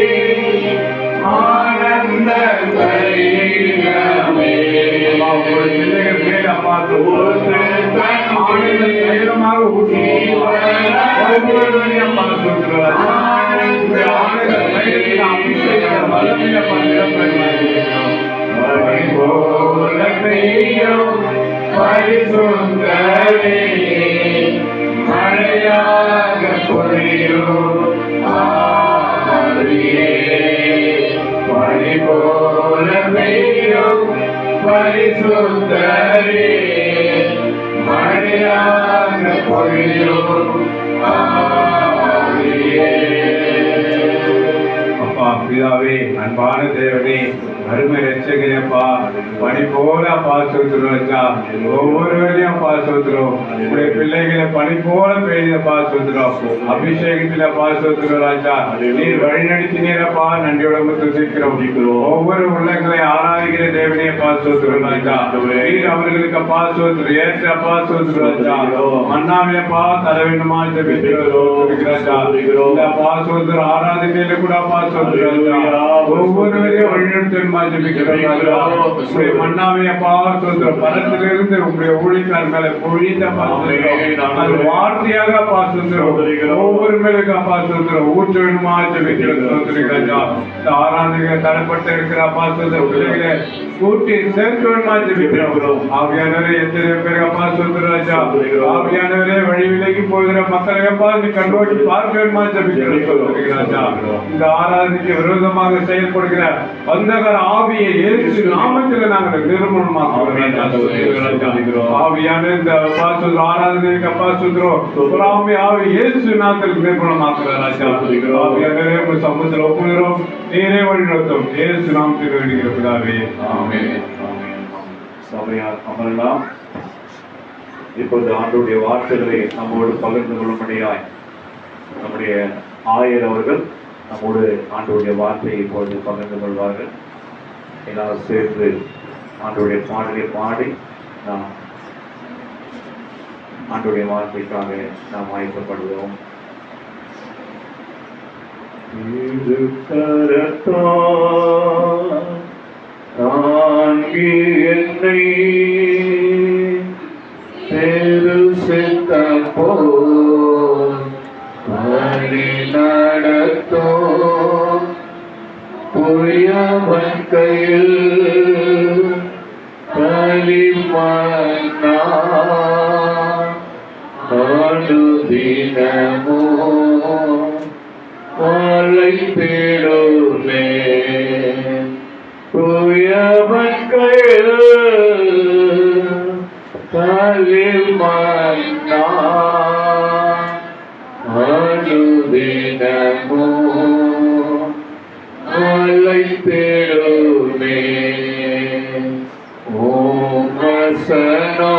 ஆனந்த தைலமே பார்த்து ஊற்று தண்ணீர் ஊற்றி பரிசுத்தரே மழையாக பொழியும் ஆவியே பனி போல பெய்யும் பரிசுத்தரே மழையாக அப்பா பிதாவே, அன்பான தேவனே, அருமை ரட்சகனப்பா, பணி போல அப்பா சொல்லுறோம்ச்சா, ஒவ்வொருவரையும் அப்பா சொல்லுறோம். உடைய பிள்ளைகளை பணி போல பெய்தப்பா சொல்லுறோம். அபிஷேகத்தில் அப்பா சொல்லுறாச்சா, நீர் வழிநடத்தினீரப்பா, நன்றியோட துதிக்கிறோம். ஒவ்வொரு உள்ளங்களை ஆராய்கிற தேவனே அப்பா சொல்லுறாச்சா, நீர் அவர்களுக்கு அப்பா சொல்லுற ஏற்ற அப்பா சொல்லுறாச்சா, மன்னாவே அப்பா தர வேண்டுமா ஜெபிக்கிறோம். அப்பா சொல்லுற ஆராதனையில கூட அப்பா சொல்லுறாச்சா, ஒவ்வொருவரையும் வழிநடத்த மன்னாவே அப்பா சொல்ற பலத்திலிருந்து உங்களுடைய ஊழியக்கார் மேல பொழிந்த வார்த்தையாக அப்பா சொல்றோம். ஒவ்வொரு மேலுக்கு அப்பா சொல்றோம். ஊற்ற வேணுமா ஜெபிக்கிறோம். ஆராதனை தரப்பட்டு இருக்கிற அப்பா சொல்ற பிள்ளைகளை கூட்டி சேர்க்க வேணுமா ஜெபிக்கிறோம். ஆவியானவரே, எத்தனை பேர் அப்பா சொல்றாச்சா, ஆவியானவரே வழி விலகி போகிற மக்களை அப்பா கண்டோட்டி பார்க்க வேணுமா ஜெபிக்கிறோம். இந்த ஆராதனைக்கு விரோதமாக செயல்படுகிற அந்தகர ஆவியை இயேசு நாமத்தில் நாங்கள் நிர்மூலமாக்குகிறோம். ஆவியான இந்த அப்பா சொல்ற ஆராதனைக்கு அப்பா சொல்றோம். ஆவி இயேசு நாமத்தில் நிர்மூலமாக்குகிறோம். ஆவியானவரே உங்கள் சமூகத்தில் ஒப்புகிறோம். நீரே வழிநடத்தும். இயேசு நாமத்தில் வேண்டுகிற பிதாவே, ஆமென். சபையார் அமரலாம். இப்போது ஆண்டவருடைய வார்த்தைகளை நம்மோடு பகிர்ந்து கொள்ளும்படியாய் நம்முடைய ஆயர் அவர்கள் நம்மோடு ஆண்டவருடைய வார்த்தையை இப்பொழுது பகிர்ந்து கொள்வார்கள். எல்லாரும் சேர்ந்து ஆண்டவருடைய பாடலை பாடி நாம் ஆண்டவருடைய வார்த்தைக்காக நாம் ஆயத்தப்படுவோம். தாங்கி என்னை பெரு சித்தம் போல் வழி நடத்தும் புயவன் கையில் களிமண்ணா அனுதினமோ அழைத்திடுமே. புயவன் கையில் களிமண்ணா அனுதினமோ அழைத்திடுமே. ஓம் வசனோ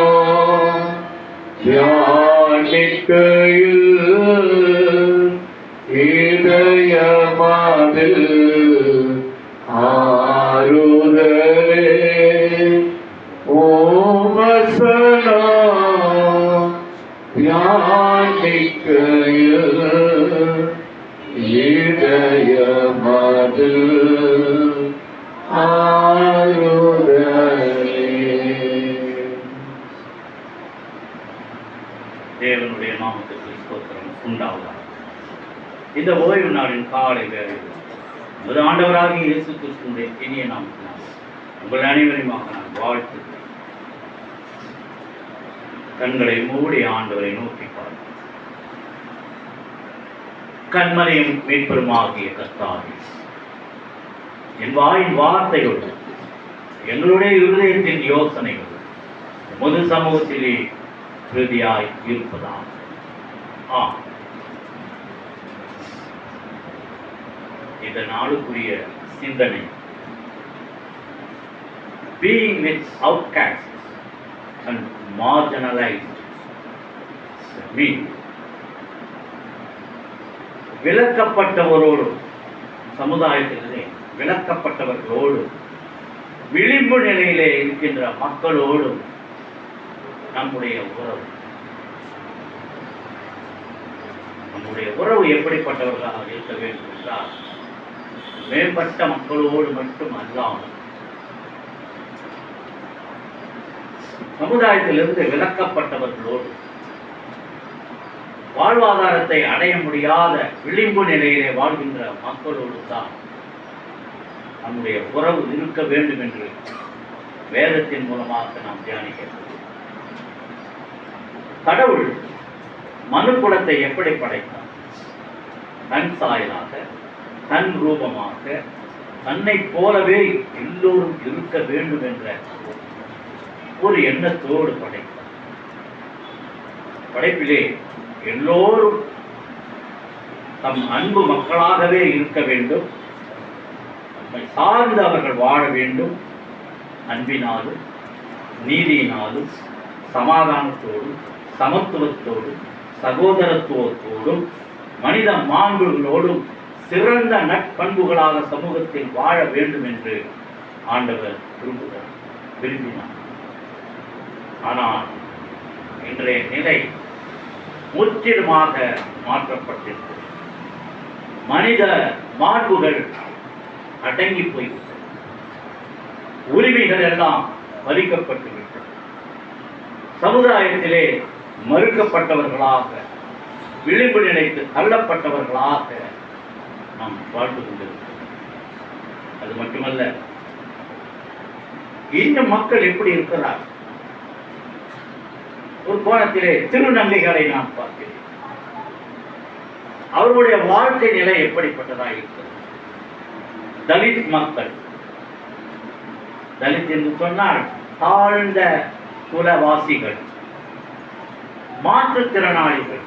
தியானிக்கையில் இதயமாதில் ஆறுதலே. ஓம் வசனோ தியானிக்கையில் இதயமாதில் ஆறுதலே. தேவனுடைய நாமத்துக்கு ஸ்தோத்திரம் உண்டாவதாக. இந்த ஓய்வு நாளின் காலை வேளையில் நமது ஆண்டவராகிய இயேசு கிறிஸ்துவின் இனிய நாமத்தினால் உங்கள் அனைவரையுமாக நான் வாழ்த்துகிறேன். கண்களை மூடி ஆண்டவரை நோக்கி பாருங்கள். கண்மலையும் மீட்பெருமாகிய கர்த்தாவே, என் வாயின் வார்த்தைகள் எங்களுடைய இருதயத்தின் யோசனைகள் முது சமூகத்திலே பிரதியாய் இருப்பதாக. இந்த நாளுக்குரிய சிந்தனை, being with outcasts and marginalized means விலக்கப்பட்டவரோடு, சமுதாயத்திலே விலக்கப்பட்டவர்களோடு, விளிம்பு நிலையிலே இருக்கின்ற மக்களோடு நம்முடைய உறவு எப்படிப்பட்டவர்களாக இருக்க வேண்டும் என்றால், மேம்பட்ட மக்களோடு மட்டும் அல்லாமல் சமுதாயத்திலிருந்து விலக்கப்பட்டவர்களோடு, வாழ்வாதாரத்தை அடைய முடியாத விளிம்பு நிலையிலே வாழ்கின்ற மக்களோடு தான் நம்முடைய உறவு இருக்க வேண்டும் என்று வேதத்தின் மூலமாக நாம் தியானிக்கிறோம். கடவுள் மனு குலத்தை எப்படி படைத்தார்? தன் சாயலாக, தன் ரூபமாக, தன்னை போலவே எல்லோரும் இருக்க வேண்டும் என்ற ஒரு எண்ணத்தோடு படைத்தார். படைப்பிலே எல்லோரும் தம் அன்பு மக்களாகவே இருக்க வேண்டும், நம்மை சார்ந்து அவர்கள் வாழ வேண்டும். அன்பினாலும் நீதியினாலும் சமாதானத்தோடும் சமத்துவத்தோடும் சகோதரத்துவத்தோடும் மனித மாண்புகளோடும் சிறந்த நட்பண்புகளாக சமூகத்தில் வாழ வேண்டும் என்று ஆண்டவர் விரும்பினார். ஆனால் இன்றைய நிலை முற்றிலுமாக மாற்றப்பட்டிருக்கிறது. மனித மாண்புகள் அடங்கி போய்விட்டது. உரிமைகள் எல்லாம் பறிக்கப்பட்டுவிட்டது. சமுதாயத்திலே மறுக்கப்பட்டவர்களாக, விளிம்பு நிலைக்கு தள்ளப்பட்டவர்களாக நாம் வாழ்ந்து கொண்டிருக்கிறோம். அது மட்டுமல்ல, இன்னும் மக்கள் எப்படி இருக்கிறார்? ஒரு கோணத்திலே திருநங்கைகளை நான் பார்க்கிறேன். அவர்களுடைய வாழ்க்கை நிலை எப்படிப்பட்டதாக இருக்கிறது? தலித் மக்கள், தலித் என்று சொன்னால் தாழ்ந்த குலவாசிகள், மாற்றுத்திறனாளிகள்,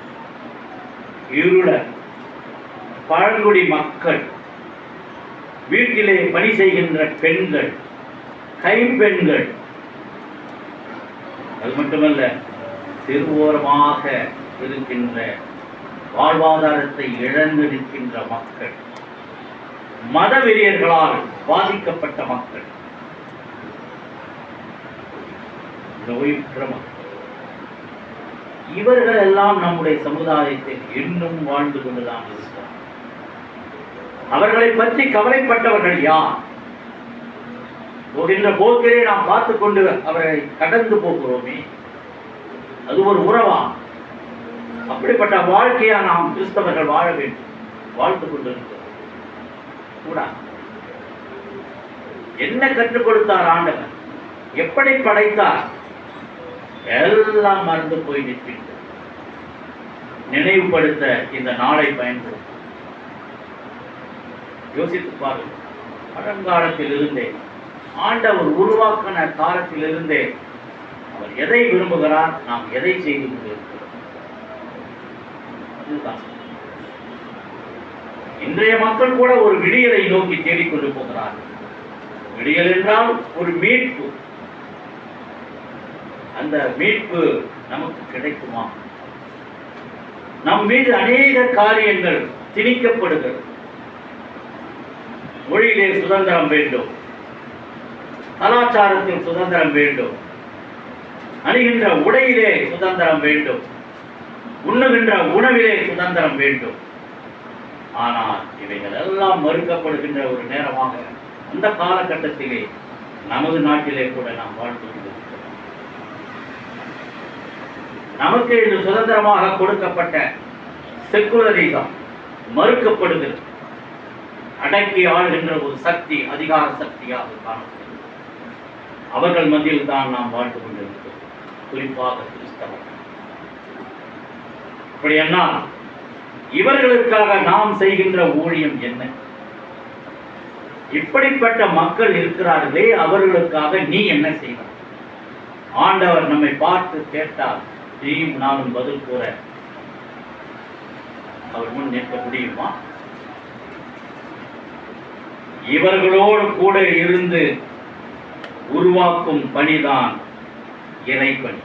இருளர், பழங்குடி மக்கள், வீட்டிலே பணி செய்கின்ற பெண்கள், கைம்பெண்கள், அது மட்டுமல்ல தெருவோரமாக இருக்கின்ற வாழ்வாதாரத்தை இழந்து நிற்கின்ற மக்கள், மதவெறியர்களால் பாதிக்கப்பட்ட மக்கள், நோயுற்ற மக்கள், இவர்கள் எல்லாம் நம்முடைய சமுதாயத்தில் இன்னும் வாழ்ந்து கொண்டுதான் இருக்கிறார். அவர்களை பற்றி கவலைப்பட்டவர்கள் யார்? போகின்ற போக்கிலே நாம் பார்த்துக் கொண்டு அவரை கடந்து போகிறோமே, அது ஒரு உறவா? அப்படிப்பட்ட வாழ்க்கையா நாம் கிறிஸ்தவர்கள் வாழ வேண்டும்? வாழ்ந்து கொண்டிருக்கிறோம் கூட. என்ன கற்றுக் கொடுத்தார் ஆண்டவர்? எப்படி படைத்தார்? எல்லாம் மறந்து போய் நிற்கின்றது. நினைவுபடுத்த இந்த நாளை பயன்படுத்த யோசித்து பாருங்கள். பழங்காலத்தில் இருந்தே, ஆண்டவர் உருவாக்கின காலத்தில் இருந்தே அவர் எதை விரும்புகிறார், நாம் எதை செய்து கொண்டிருக்கிறோம். இதுதான் இன்றைய மக்கள் கூட ஒரு விடியலை நோக்கி தேடிக்கொண்டு போகிறார்கள். விடியல் என்றால் ஒரு மீட்பு. அந்த மீட்பு நமக்கு கிடைக்குமா? நம் மீது அநேக காரியங்கள் திணிக்கப்படுகிறது. மொழியிலே சுதந்திரம் வேண்டும், கலாச்சாரத்தில் சுதந்திரம் வேண்டும், அணிகின்ற உடையிலே சுதந்திரம் வேண்டும், உண்ணுகின்ற உணவிலே சுதந்திரம் வேண்டும். ஆனால் இவைகள் எல்லாம் மறுக்கப்படுகின்ற ஒரு நேரமாக அந்த காலகட்டத்திலே நமது நாட்டிலே கூட நாம் வாழ்ந்து கொண்டிருக்கிறோம். நமக்கு இது சுதந்திரமாக கொடுக்கப்பட்ட செக்குலரிசம் மறுக்கப்படுகிறது. அடக்கி ஆளுகின்ற ஒரு சக்தி, அதிகார சக்தியாக காணப்படுகிறது. அவர்கள் மத்தியில் தான் நாம் வாழ்ந்து கொண்டிருக்கிறோம், குறிப்பாக கிறிஸ்தவர்கள். அப்படியென்னா இவர்களுக்காக நாம் செய்கின்ற ஊழியம் என்ன? இப்படிப்பட்ட மக்கள் இருக்கிறார்களே, அவர்களுக்காக நீ என்ன செய்வார்? ஆண்டவர் நம்மை பார்த்து கேட்டால் நீயும் நானும் பதில் கூற அவர் முன் நிற்க முடியுமா? இவர்களோடு கூட இருந்து உருவாக்கும் பணிதான் இறைப்பணி.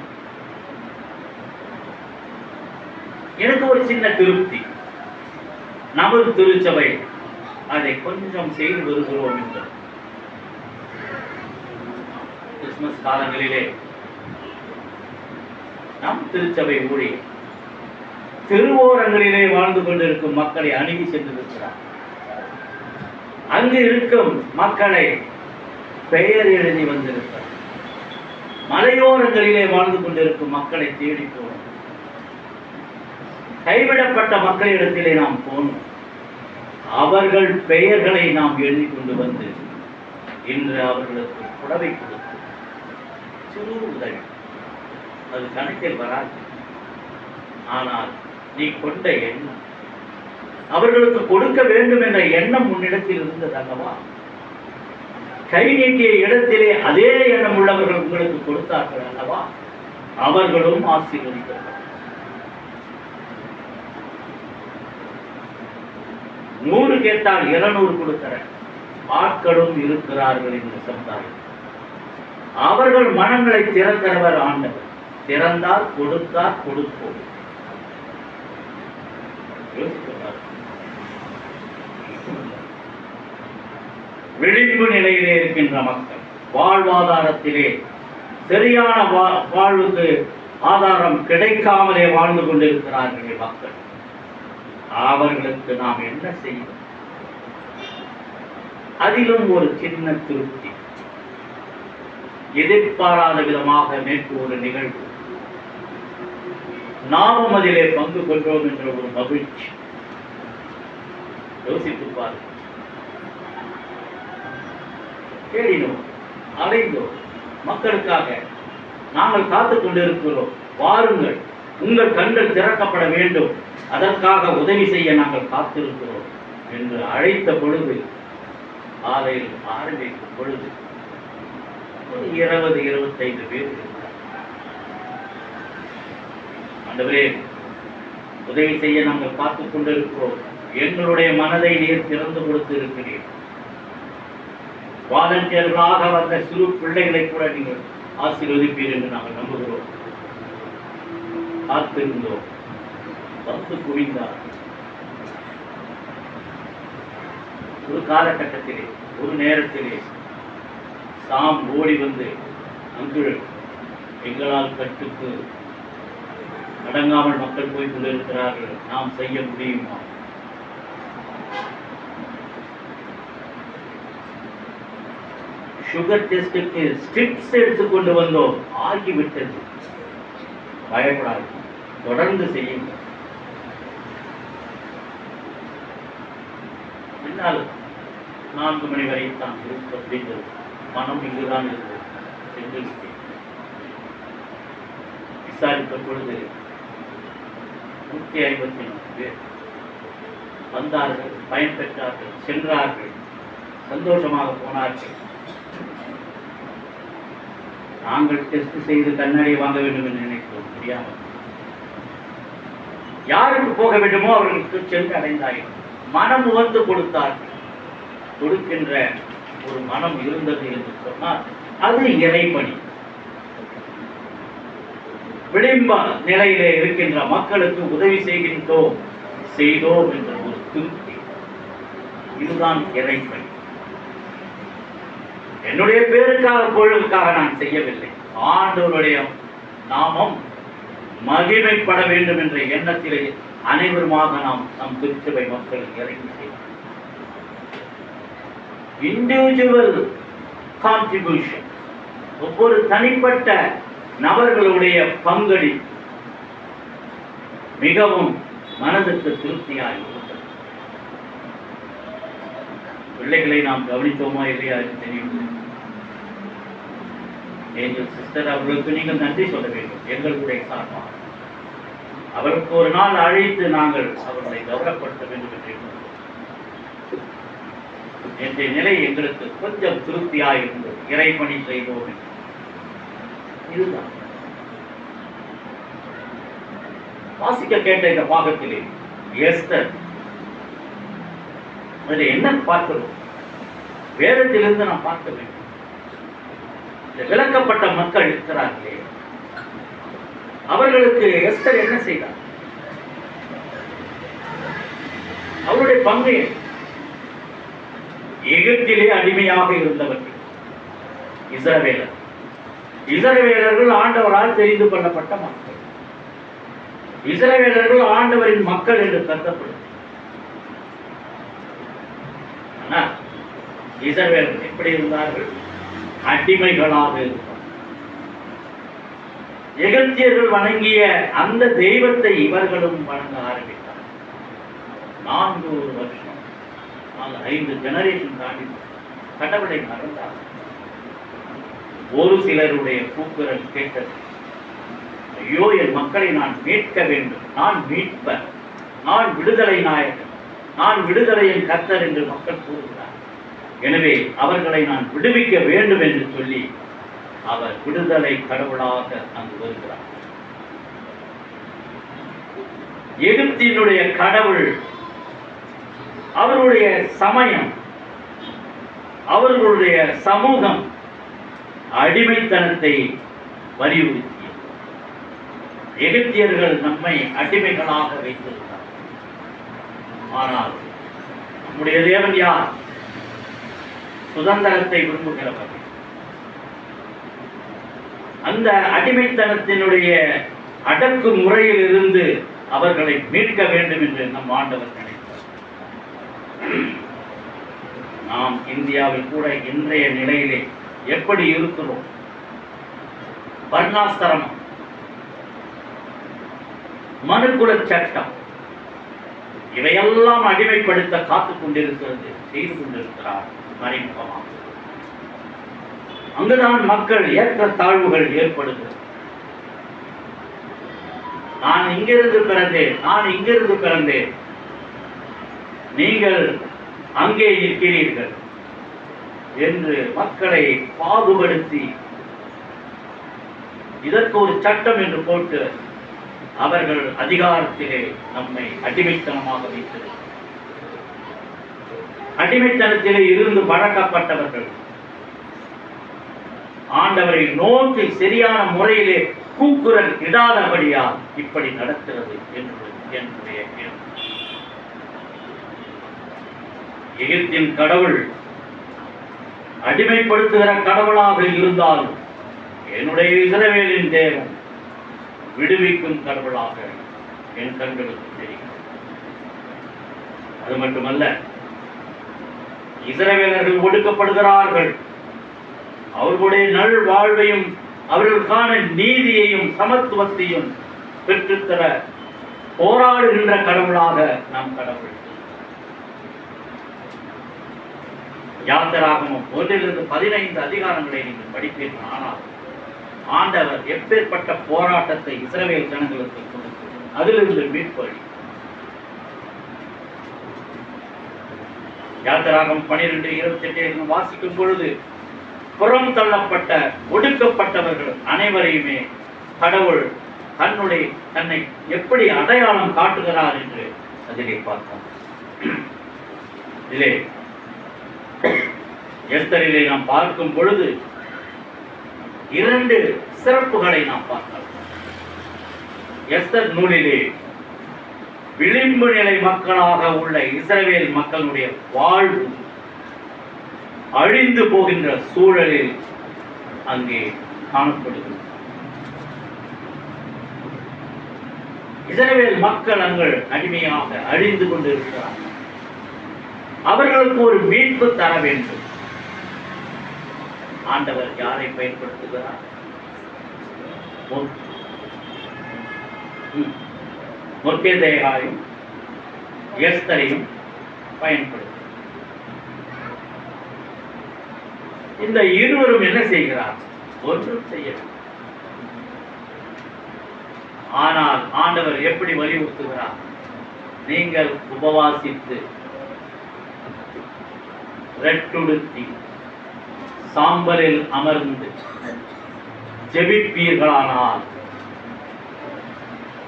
எனக்கு ஒரு சின்ன திருப்தி, நமது திருச்சபை அதை கொஞ்சம் செய்து வருகிறோம் என்பது. கிறிஸ்துமஸ் காலங்களிலே நம் திருச்சபை ஊழியர் தெருவோரங்களிலே வாழ்ந்து கொண்டிருக்கும் மக்களை அணுகி சென்றிருக்கிறார். அங்கு இருக்கும் மக்களை பெயர் எழுதி வந்திருக்கிறார். மலையோரங்களிலே வாழ்ந்து கொண்டிருக்கும் மக்களை தேடி போனோம். கைவிடப்பட்ட மக்களிடத்திலே நாம் போனோம். அவர்கள் பெயர்களை நாம் எழுதி கொண்டு வந்து இன்று அவர்களுக்கு புடவை கொடுத்து சிறு உதவி. அது கணக்கில் வராது. ஆனால் நீ கொண்ட எண்ணம், அவர்களுக்கு கொடுக்க வேண்டும் என்ற எண்ணம் உன்னிடத்தில் இருந்தது அல்லவா? கை நீட்டிய இடத்திலே அதே எண்ணம் உள்ளவர்கள் உங்களுக்கு கொடுத்தார்கள் அல்லவா? அவர்களும் ஆசீர்வதிக்கிறார்கள். 100 கேட்டால் 200 கொடுக்கிற ஆட்களும் இருக்கிறார்கள் இந்த சமுதாயம். அவர்கள் மனங்களை திறக்கிறவர் ஆண்டவர். திறந்தால் கொடுத்தால் கொடுப்போம். விளிம்பு நிலையிலே இருக்கின்ற மக்கள், வாழ்வாதாரத்திலே சரியான வாழ்வுக்கு ஆதாரம் கிடைக்காமலே வாழ்ந்து கொண்டிருக்கிறார்களே மக்கள், அவர்களுக்கு நாம் என்ன செய்வோம்? அதிலும் ஒரு சின்ன திருப்தி. எதிர்பாராத விதமாக நேற்று ஒரு நிகழ்வு, நாமும் அதிலே பங்கு கொண்டோம் என்ற ஒரு மகிழ்ச்சி. யோசித்து பாருங்கள். தேடினோம், அலைந்தோம், மக்களுக்காக நாங்கள் காத்துக் கொண்டிருக்கிறோம், வாருங்கள், உங்கள் கண்கள் திறக்கப்பட வேண்டும், அதற்காக உதவி செய்ய நாங்கள் காத்திருக்கிறோம் என்று அழைத்த பொழுது, காலையில் ஆரம்பிக்கும் பொழுது ஒரு 20-25 பேர் இருந்தார். ஆண்டவரே, உதவி செய்ய நாங்கள் காத்துக் கொண்டிருக்கிறோம், எங்களுடைய மனதை நீர் திறந்து கொடுத்து இருக்கிறீர். வாலண்டியர்களாக வந்த சிறு பிள்ளைகளை கூட நீங்கள் ஆசீர்வதிப்பீர் என்று நாங்கள் நம்புகிறோம். காத்திருந்தோம், வந்து குவிந்தார். ஒரு காலகட்டத்திலே, ஒரு நேரத்திலே சாம் ஓடி வந்து, அங்கு எங்களால் கட்டுக்கு அடங்காமல் மக்கள் போய் கொண்டிருக்கிறார்கள், நாம் செய்ய முடியுமா? சுகர் டெஸ்டுக்கு ஸ்ட்ரிப்ஸ் எடுத்துக்கொண்டு வந்தோம், ஆகிவிட்டது. பயப்படாது, தொடர்ந்து செய்யுங்கள். பின்னால் 4 மணி வரை தான் இருக்கு அப்படிங்கிறது மனம் இங்குதான் இருந்தது என்று விசாரித்த பொழுது 154 பேர் வந்தார்கள், பயன்பெற்றார்கள், சென்றார்கள், சந்தோஷமாக போனார்கள். நாங்கள் டெஸ்ட் செய்து கண்ணாடியை வாங்க வேண்டும் என்று நினைத்தோம், முடியாமல். யாருக்கு போக வேண்டுமோ அவர்களுக்கு சென்று அடைந்தார்கள். மனம் உவந்து கொடுத்தார்கள். கொடுக்கின்ற ஒரு மனம் இருந்தது என்று சொன்னால் அது இறைப்பணி. விளிம்ப நிலையிலே இருக்கின்ற மக்களுக்கு உதவி செய்கின்றோம், செய்தோம் என்ற ஒரு திருப்தி, இதுதான் இறைப்பணி. என்னுடைய பேருக்காக பொருளுக்காக நான் செய்யவில்லை, ஆண்டவருடைய நாமம் மகிமைப்பட வேண்டும் என்ற எண்ணத்திலே அனைவருமாக நாம் நம் திருச்சபை மக்கள் இறங்கி செய்வோம். இண்டிவிஜுவல் கான்ட்ரிபியூஷன், ஒவ்வொரு தனிப்பட்ட நபர்களுடைய பங்களிப்பு மிகவும் மனதுக்கு திருப்தியாக இருந்தது. பிள்ளைகளை நாம் கவனித்தோமா இல்லையா என்று தெரியும். எங்கள் சிஸ்டர் அவர்களுக்கு நீங்கள் நன்றி சொல்ல வேண்டும், எங்களுடைய சார்பாக. அவருக்கு ஒரு நாள் அழைத்து நாங்கள் அவர்களை கௌரவப்படுத்த வேண்டும் என்று இன்றைய நிலை எங்களுக்கு கொஞ்சம் திருப்தியாக இருந்தது. இறைப்பணி செய்தோம். இதுதான் வாசிக்க கேட்ட இந்த பாகத்திலே எஸ்தர், அதில் என்ன பார்க்கிறோம்? வேதத்திலிருந்து நாம் பார்க்க வேண்டும். விளக்கப்பட்ட மக்கள் இருக்கிறார்களே, அவர்களுக்கு எஸ்தர் என்ன செய்தார்? அவருடைய பங்கு எகிப்திலே அடிமையாக இருந்தவர்கள் இஸ்ரவேலர். இஸ்ரவேலர்கள் ஆண்டவரால் தெரிந்து கொள்ளப்பட்ட மக்கள். இஸ்ரவேலர்கள் ஆண்டவரின் மக்கள் என்று கருதப்படும். ஆனால் இஸ்ரவேலர்கள் எப்படி இருந்தார்கள்? அடிமைகளாக இருந்தார்கள். எகிப்தியர்கள் வணங்கிய அந்த தெய்வத்தை இவர்களும் வணங்க ஆரம்பித்தார். 400 வருஷம், 5 ஜெனரேஷன் தாண்டி கடவுளை மறந்தார். ஒரு சிலருடைய கூக்குரல் கேட்டது, ஐயோ, என் மக்களை நான் மீட்க வேண்டும், நான் மீட்பர், நான் விடுதலை நாயகன், நான் விடுதலையின் கர்த்தர் என்று மக்கள் கூறுகிறார். எனவே அவர்களை நான் விடுவிக்க வேண்டும் என்று சொல்லி அவர் விடுதலை கடவுளாக அங்கு வருகிறார். எகிப்தினுடைய கடவுள் அவர்களுடைய சமயம், அவர்களுடைய சமூகம் அடிமைத்தனத்தை வலியுறுத்தியது. எகிப்தியர்கள் நம்மை அடிமைகளாக வைத்திருந்தார். ஆனால் நம்முடைய தேவன் யார்? சுதந்திரத்தை விரும்புகிறவர். அந்த அடிமைத்தனத்தினுடைய அடக்கு முறையில் இருந்து அவர்களை மீட்க வேண்டும் என்று நம் ஆண்டவர் நினைத்தார். நாம் இந்தியாவில் கூட இன்றைய நிலையிலே எப்படி இருக்கிறோம்? வர்ணாசிரமம், மனுக்குல சட்டம், இவையெல்லாம் அடிமைப்படுத்த காத்துக் கொண்டிருக்கிறது, செய்து கொண்டிருக்கிறார் மறைமுகமாக. அங்குதான் மக்கள் ஏற்ற தாழ்வுகள் ஏற்படுகிறது. நான் இங்கிருந்து பிறந்தேன், நீங்கள் அங்கே இருக்கிறீர்கள் என்று மக்களை பாகுபடுத்தி இதற்கு ஒரு சட்டம் என்று போட்டு அவர்கள் அதிகாரத்திலே நம்மை அடிமைத்தனமாக வைத்திருக்கிறார். அடிமைத்தனத்திலே இருந்து பழக்கப்பட்டவர்கள் ஆண்டவரை நோக்கி சரியான முறையிலே கூக்குரல் இடாதபடியால் இப்படி நடக்கிறது என்னுடைய எண்ணம். எகிப்தின் கடவுள் அடிமைப்படுத்துகிற கடவுளாக இருந்தாலும் என்னுடைய இஸ்ரவேலின் தேவன் விடுவிக்கும் கடவுளாக என் கண்களுக்கு தெரிகிறது. அது மட்டுமல்ல, இஸ்ரவேலர்கள் ஒடுக்கப்படுகிறார்கள். அவர்களுடைய நல் வாழ்வையும் அவர்களுக்கான நீதியையும் சமத்துவத்தையும் பெற்றுத்தர போராடுகின்ற கடவுளாக நாம் கடவுள். யாத்திராகமம் 1-15 அதிகாரங்களை நீங்கள் படிப்பீர்கள். ஆனால் ஆண்டவர் எப்பேற்பட்ட போராட்டத்தை இஸ்ரவேல் ஜனங்களுக்கு கொடுத்து அதிலிருந்து மீட்பு. யாத்திராகம் 12:28 வாசிக்கும் பொழுது புறம் தள்ளப்பட்ட ஒடுக்கப்பட்டவர்கள் அனைவரையுமே கடவுள் தன்னை எப்படி அடையாளம் காட்டுகிறார் என்று அதிலே பார்த்தோம். இதிலே எஸ்தரிலே நாம் பார்க்கும் பொழுது 2 சிறப்புகளை நாம் பார்க்கலாம். எஸ்தர் நூலிலே விளிம்பு நிலை மக்களாக உள்ள இஸ்ரவேல் மக்களுடைய வாழ்வு அழிந்து போகின்ற சூழலில் அங்கே காணப்படுகிறது. இஸ்ரவேல் மக்கள் அங்கு அடிமையாக அழிந்து கொண்டிருக்கிறார். அவர்களுக்கு ஒரு மீட்பு தர வேண்டும். ஆண்டவர் யாரை பயன்படுத்துகிறார்? மொர்தெகாயும் எஸ்தரையும் பயன்படுத்த. இந்த இருவரும் என்ன செய்கிறார்? ஒன்றும் செய்யவில்லை. ஆனால் ஆண்டவர் எப்படி வலியுறுத்துகிறார்? நீங்கள் உபவாசித்து ரெட்டுடுத்தி சாம்பலில் அமர்ந்து ஜெபிப்பீர்களானால்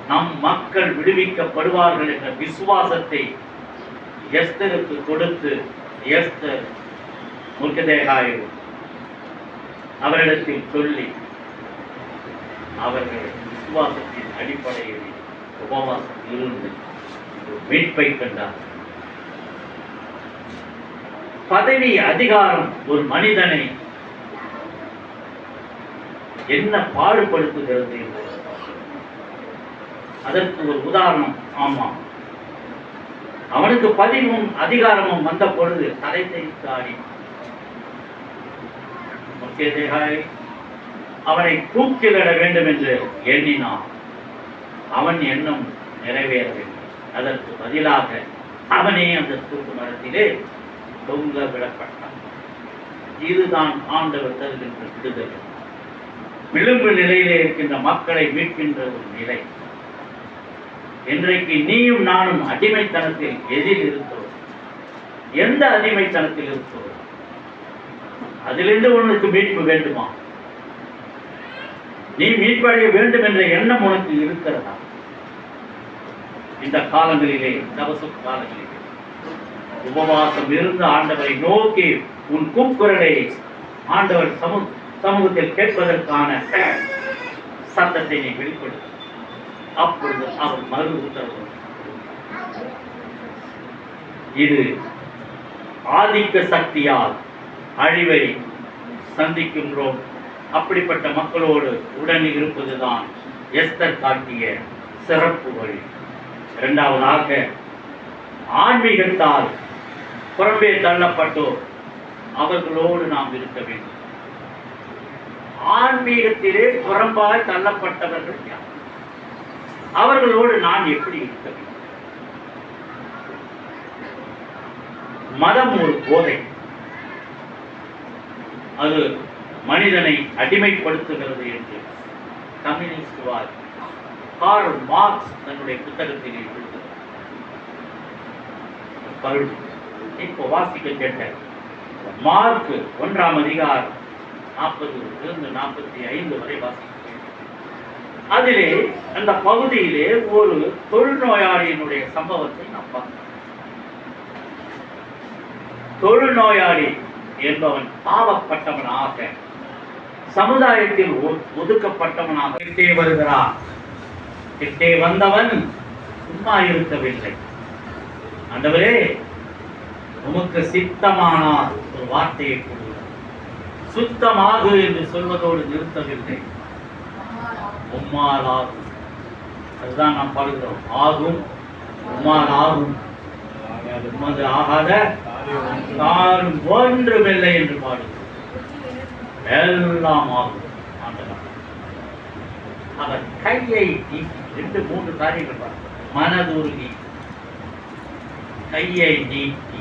நம் மக்கள் விடுவிக்கப்படுவார்கள் என்ற விசுவாசத்தை எஸ்தருக்கு கொடுத்து எஸ்தர் மொர்தெகாயை அவரிடத்தில் சொல்லி அவர்கள் விசுவாசத்தின் அடிப்படையில் உபவாசம் இருந்து மீட்பை கண்டார். பதவி அதிகாரம் ஒரு மனிதனை என்ன பாடுபடுத்துகிறது? அதற்கு ஒரு உதாரணம். ஆமா, அவனுக்கு பதவியும் அதிகாரமும் வந்த பொழுது தலை தெரித்து ஆடி அவனை தூக்கிலிட வேண்டும் என்று எண்ணினான். அவன் எண்ணம் நிறைவேறவில்லை. அதற்கு பதிலாக அவனே அந்த தூக்கு மரத்திலே தொங்க விடப்பட்டான். இதுதான் ஆண்டவர் தருகின்ற விடுதலை. விளிம்பு நிலையிலே இருக்கின்ற மக்களை மீட்கின்ற ஒரு நிலை. இன்றைக்கு நீயும் நானும் அடிமைத்தனத்தில் எதில் இருக்கிறோம்? எந்த அடிமைத்தனத்தில் இருக்கிறோம்? அதிலிருந்து உனக்கு மீட்பு வேண்டுமா? நீ மீட்படைய வேண்டும் என்ற எண்ணம் உனக்கு இருக்கிறதா? இந்த காலங்களிலே, தவசு காலங்களிலே உபவாசம் இருந்து ஆண்டவரை நோக்கி உன் கூக்குரலை ஆண்டவர் சமூகத்தில் கேட்பதற்கான சத்தத்தை நீ வெளிப்படுத்த. அப்பொழுது அவர் மறு உத்தரவு. இது ஆதிக்க சக்தியால் அழிவை சந்திக்கின்றோம். அப்படிப்பட்ட மக்களோடு உடன் இருப்பதுதான் எஸ்தர் காட்டிய சிறப்பு வழி. இரண்டாவதாக, ஆன்மீகத்தால் புறம்பே தள்ளப்பட்டோர் அவர்களோடு நாம் இருக்க வேண்டும். ஆன்மீகத்திலே புறம்பாய் தள்ளப்பட்டவர்கள் யார்? அவர்களோடு நான் எப்படி இருக்க வேண்டும்? மதம் ஒரு போதை, அது மனிதனை அடிமைப்படுத்துகிறது என்று கம்யூனிஸ்டுவார் கார்ல் மார்க்ஸ் தன்னுடைய புத்தகத்தில் எழுதுகிறார். இப்போ வாசிக்க கேட்ட மார்க் 1ஆம் அதிகாரம் 40 45 வரை வாசிக்க. அதிலே அந்த பகுதியிலே ஒரு தொழுநோயாளியினுடைய சம்பவத்தை நாம் பார்க்கிறோம். தொழுநோயாளி என்பவன் பாவப்பட்டவனாக, சமுதாயத்தில் ஒதுக்கப்பட்டவனாக கிட்டே வருகிறான். கிட்டே வந்தவன் சும்மா இருக்கவில்லை. ஆண்டவரே, உமக்கு சித்தமானால் ஒரு வார்த்தையை கொடுங்கள். சுத்தமாகு என்று சொல்வதோடு நிறுத்தவில்லை. உம்மால் ஆகும். அதுதான் நாம் பாடுகிறோம். ஆகும், உம்மால் ஆகும், உமது ஆகாத யாரும் ஒன்றுமில்லை என்று பாடுகிறோம். எல்லாம் ஆகும். அவர் கையை நீக்கி 2-3 காரியங்கள் பார்க்க. மனதுருகி கையை நீக்கி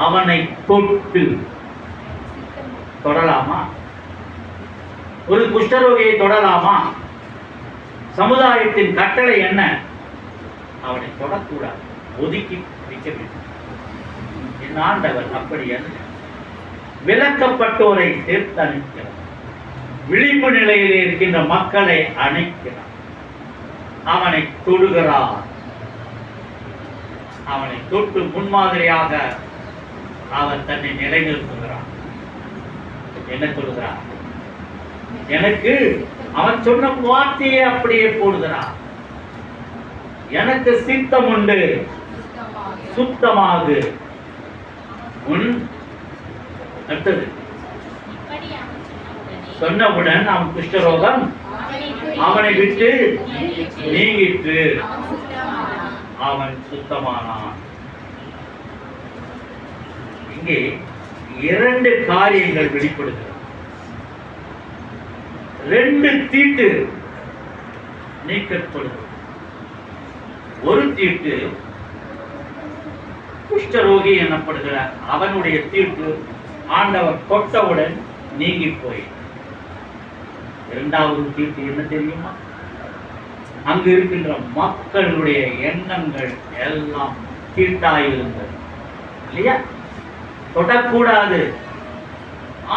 அவனை தொட்டு. தொடலாமா? ஒரு குஷ்டரோகியை தொடலாமா? சமுதாயத்தின் கட்டளை என்ன? அவனை தொடக்கூடாது, ஒதுக்கி வைக்க வேண்டும். என் ஆண்டவர் அப்படி அல்ல. விலக்கப்பட்டோரை சேர்த்து அனுப்பிக்கிறார். விழிப்பு நிலையில் இருக்கின்ற மக்களை அணைக்கிறார். அவனை தொடுகிறார். அவனை தொட்டு முன்மாதிரியாக அவர் தன்னை நிலைநிறுத்துகிறார். என்ன சொல்லுகிறார்? எனக்கு அவன் சொன்ன வார்த்தையை அப்படியே போடுகிறார். எனக்கு சித்தம் உண்டு, சுத்தமாகு. அடுத்தது சொன்னவுடன் அவன் குஷ்டரோகம் அவனை விட்டு நீங்கிட்டு அவன் சுத்தமானான். இங்கே 2 காரியங்கள் வெளிப்படுகிறது. 2 தீட்டு நீக்கப்படுகிறது. ஒரு தீட்டு குஷ்டரோகி எனப்படுகிற அவனுடைய தீட்டு ஆண்டவர் தொட்டவுடன் நீங்கி போய். 2வது தீட்டு என்ன தெரியுமா? அங்கு இருக்கின்ற மக்களுடைய எண்ணங்கள் எல்லாம் தீட்டாயிருந்தது இல்லையா? தொடக்கூடாது.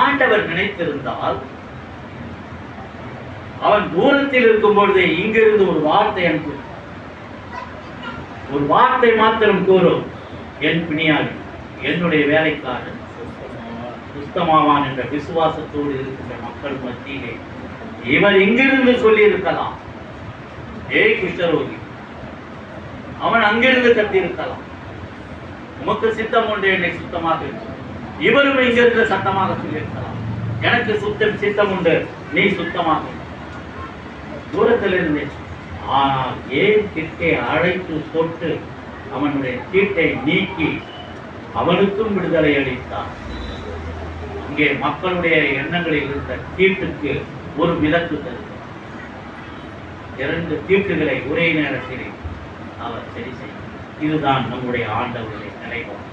ஆண்டவர் நினைத்திருந்தால் அவன் தூரத்தில் இருக்கும் பொழுதே இங்கிருந்து ஒரு வார்த்தை அனுப்பு. ஒரு வார்த்தை மாத்திரம் கூறும், என் பிணியாளி, என்னுடைய வேலைக்காரன் சுத்தமாவான் என்ற விசுவாசத்தோடு இருக்கின்ற மக்கள் மத்தியிலே இவர் இங்கிருந்து சொல்லி இருக்கலாம், ஏய் குஷ்டரோகி, அவன் அங்கிருந்து கத்தி இருக்கலாம், உமக்கு சித்தம் உண்டு, என்னை சுத்தமாக இருக்கும். இவரும் இங்கிருந்து சத்தமாக சொல்லியிருக்கலாம், எனக்கு சித்தம் உண்டு, நீ சுத்தமாக. தூரத்தில் இருந்தேன். ஆனால் ஏன் கிட்டே அழைத்து தொட்டு அவனுடைய தீட்டை நீக்கி அவனுக்கும் விடுதலை அளித்தான். இங்கே மக்களுடைய எண்ணங்களில் இருந்த தீட்டுக்கு ஒரு விலக்கு தருகிறார். 2 தீட்டுகளை ஒரே நேரத்தில் அவர் சரி செய்யும். இதுதான் நம்முடைய ஆண்டவருடைய நிலைப்பாடு.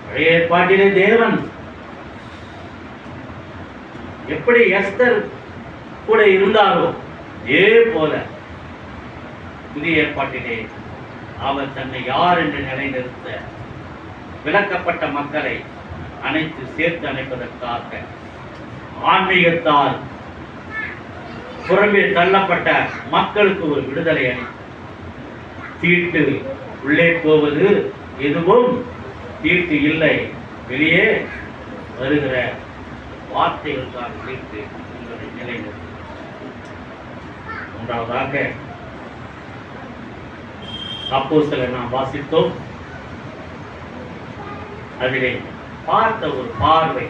பழைய ஏற்பாட்டிலே தேவன் எப்படி எஸ்தர் கூட இருந்தாரோ அதே போல புதிய ஏற்பாட்டிலே அவர் தன்னை யார் என்று நிலைநிறுத்த விலக்கப்பட்ட மக்களை அனைத்து சேர்த்து அணைப்பதற்காக ஆன்மீகத்தால் புறம்பே தள்ளப்பட்ட மக்களுக்கு ஒரு விடுதலை அளித்தார். தீட்டு உள்ளே போவது எதுவும் தீட்டு இல்லை. வெளியே வருகிற வார்த்தைகள் தான் தீட்டு என்பதை நிலைநிறுத்தும். மூன்றாவதாக அப்போஸ்தலரை நாம் வாசித்தோம். அதிலே பார்த்த ஒரு பார்வை,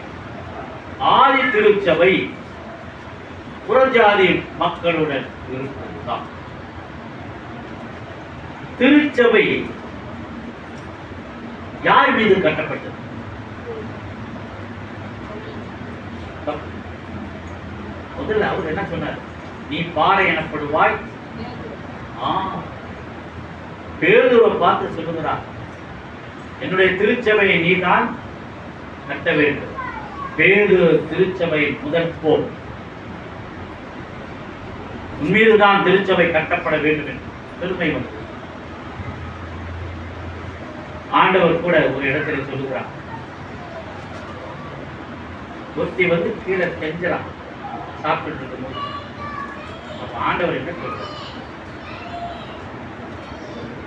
ஆதி திருச்சபை புறஜாதி மக்களுடன் இருப்பதுதான். திருச்சபை யார் மீது கட்டப்பட்டது? முதல்ல அவர் என்ன சொன்னார்? நீ பாறை எனப்படுவாய். பேதுருவை பார்த்து சொல்லுகிறார், என்னுடைய திருச்சபையை நீ தான் கட்ட வேண்டும். பேதுரு திருச்சபையின் முதல் போர், உன்மீதுதான் திருச்சபை கட்டப்பட வேண்டும் என்று பெருமை வந்தது. ஆண்டவர் கூட ஒரு இடத்துல சொல்லுகிறார், ஒருத்தி வந்து கீழே செஞ்சிறான் சாப்பிட்டு இருக்கும்போது. அப்ப ஆண்டவர் என்ன சொல்றார்?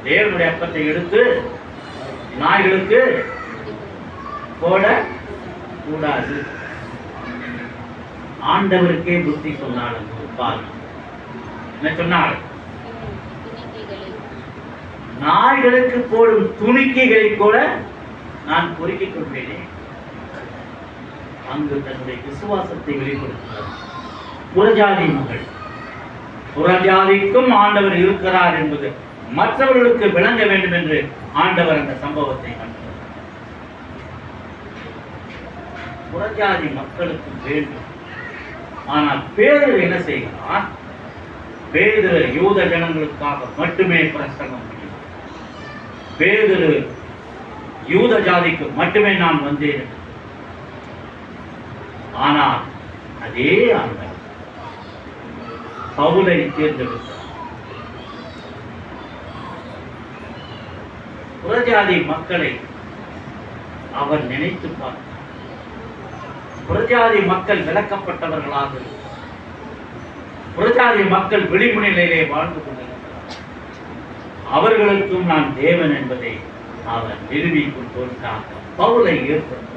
தேவனுடைய அப்பத்தை எடுத்து நாய்களுக்கு போட கூடாது. ஆண்டவருக்கே புத்தி சொன்னாலும் என்ன சொன்னார்? நாய்களுக்கு போடும் துணிக்கைகளை கூட நான் பொறுக்கிக் கொள்வேனே. அங்கு தன்னுடைய விசுவாசத்தை வெளிப்படுத்துகிறார். புறஜாதி மக்கள், புறஜாதிக்கும் ஆண்டவர் இருக்கிறார் என்பது மற்றவர்களுக்கு விளங்க வேண்டும் என்று ஆண்டவர் அந்த சம்பவத்தை கண்டார். புறஜாதி மக்களுக்கு வேண்டும். ஆனால் பேதுரு என்ன செய்கிறார்? பேதுரு யூத ஜனங்களுக்காக மட்டுமே பிரசங்கம் செய்கிறார். பேதுரு யூத ஜாதிக்கு மட்டுமே நான் வந்தேன். ஆனால் அதே ஆண்டவர் பவுலை தேர்ந்தெடுத்தார். புறஜாதி மக்களை அவர் நினைத்து பார்த்தார். புறஜாதி மக்கள் விலக்கப்பட்டவர்களாக, புறஜாதி மக்கள் விளிம்புநிலையிலே வாழ்ந்து கொண்டிருக்கிறார். அவர்களுக்கும் நான் தேவன் என்பதை அவர் நிரூபிக்கும் பொருட்டாக பவுலை ஏற்படுத்தினார்.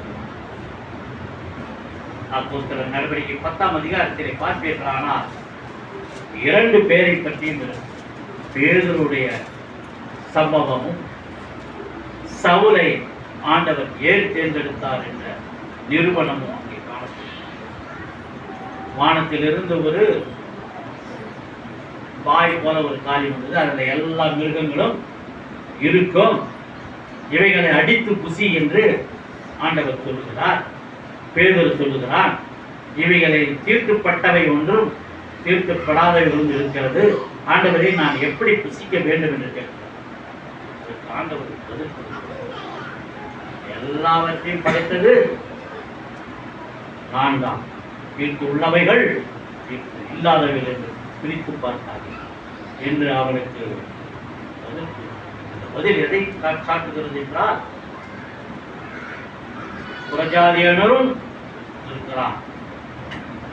அப்போஸ்தலர் நடவடிக்கை 10ஆம் அதிகாரத்திலே பார்ப்பீர்களானால் 2 பேரை பற்றியும் பேதுருடைய சம்பவமும் சவுலை ஆண்டவர் ஏன் தேர்ந்தெடுத்தார் என்ற நிரூபணமும் அங்கே காணப்படும். வானத்திலிருந்து ஒரு பாய் போல ஒரு காரியம் வந்தது. அதில் எல்லா மிருகங்களும் இருக்கும். இவைகளை அடித்து புசி என்று ஆண்டவர் சொல்லுகிறார். பேதுரு சொல்லுகிறார், இவைகளை தீர்க்கப்பட்டவை ஒன்றும் தீர்க்கப்படாதவை ஒன்றும் இருக்கிறது. ஆண்டவரை நான் எப்படி புசிக்க வேண்டும் என்று கேட்கிறார். ஆண்டவர் பதில் கொடுக்கிறார், எல்லாவற்றையும் படைத்தது நான் தான். தீர்ப்பு உள்ளவைகள் தீர்ப்பு இல்லாதவைகள் என்று பிரித்து பார்த்தார்கள் என்று அவனுக்கு பதில் எதை காட்டுகிறது என்றால், புறஜாதியினரும் இருக்கிறார்,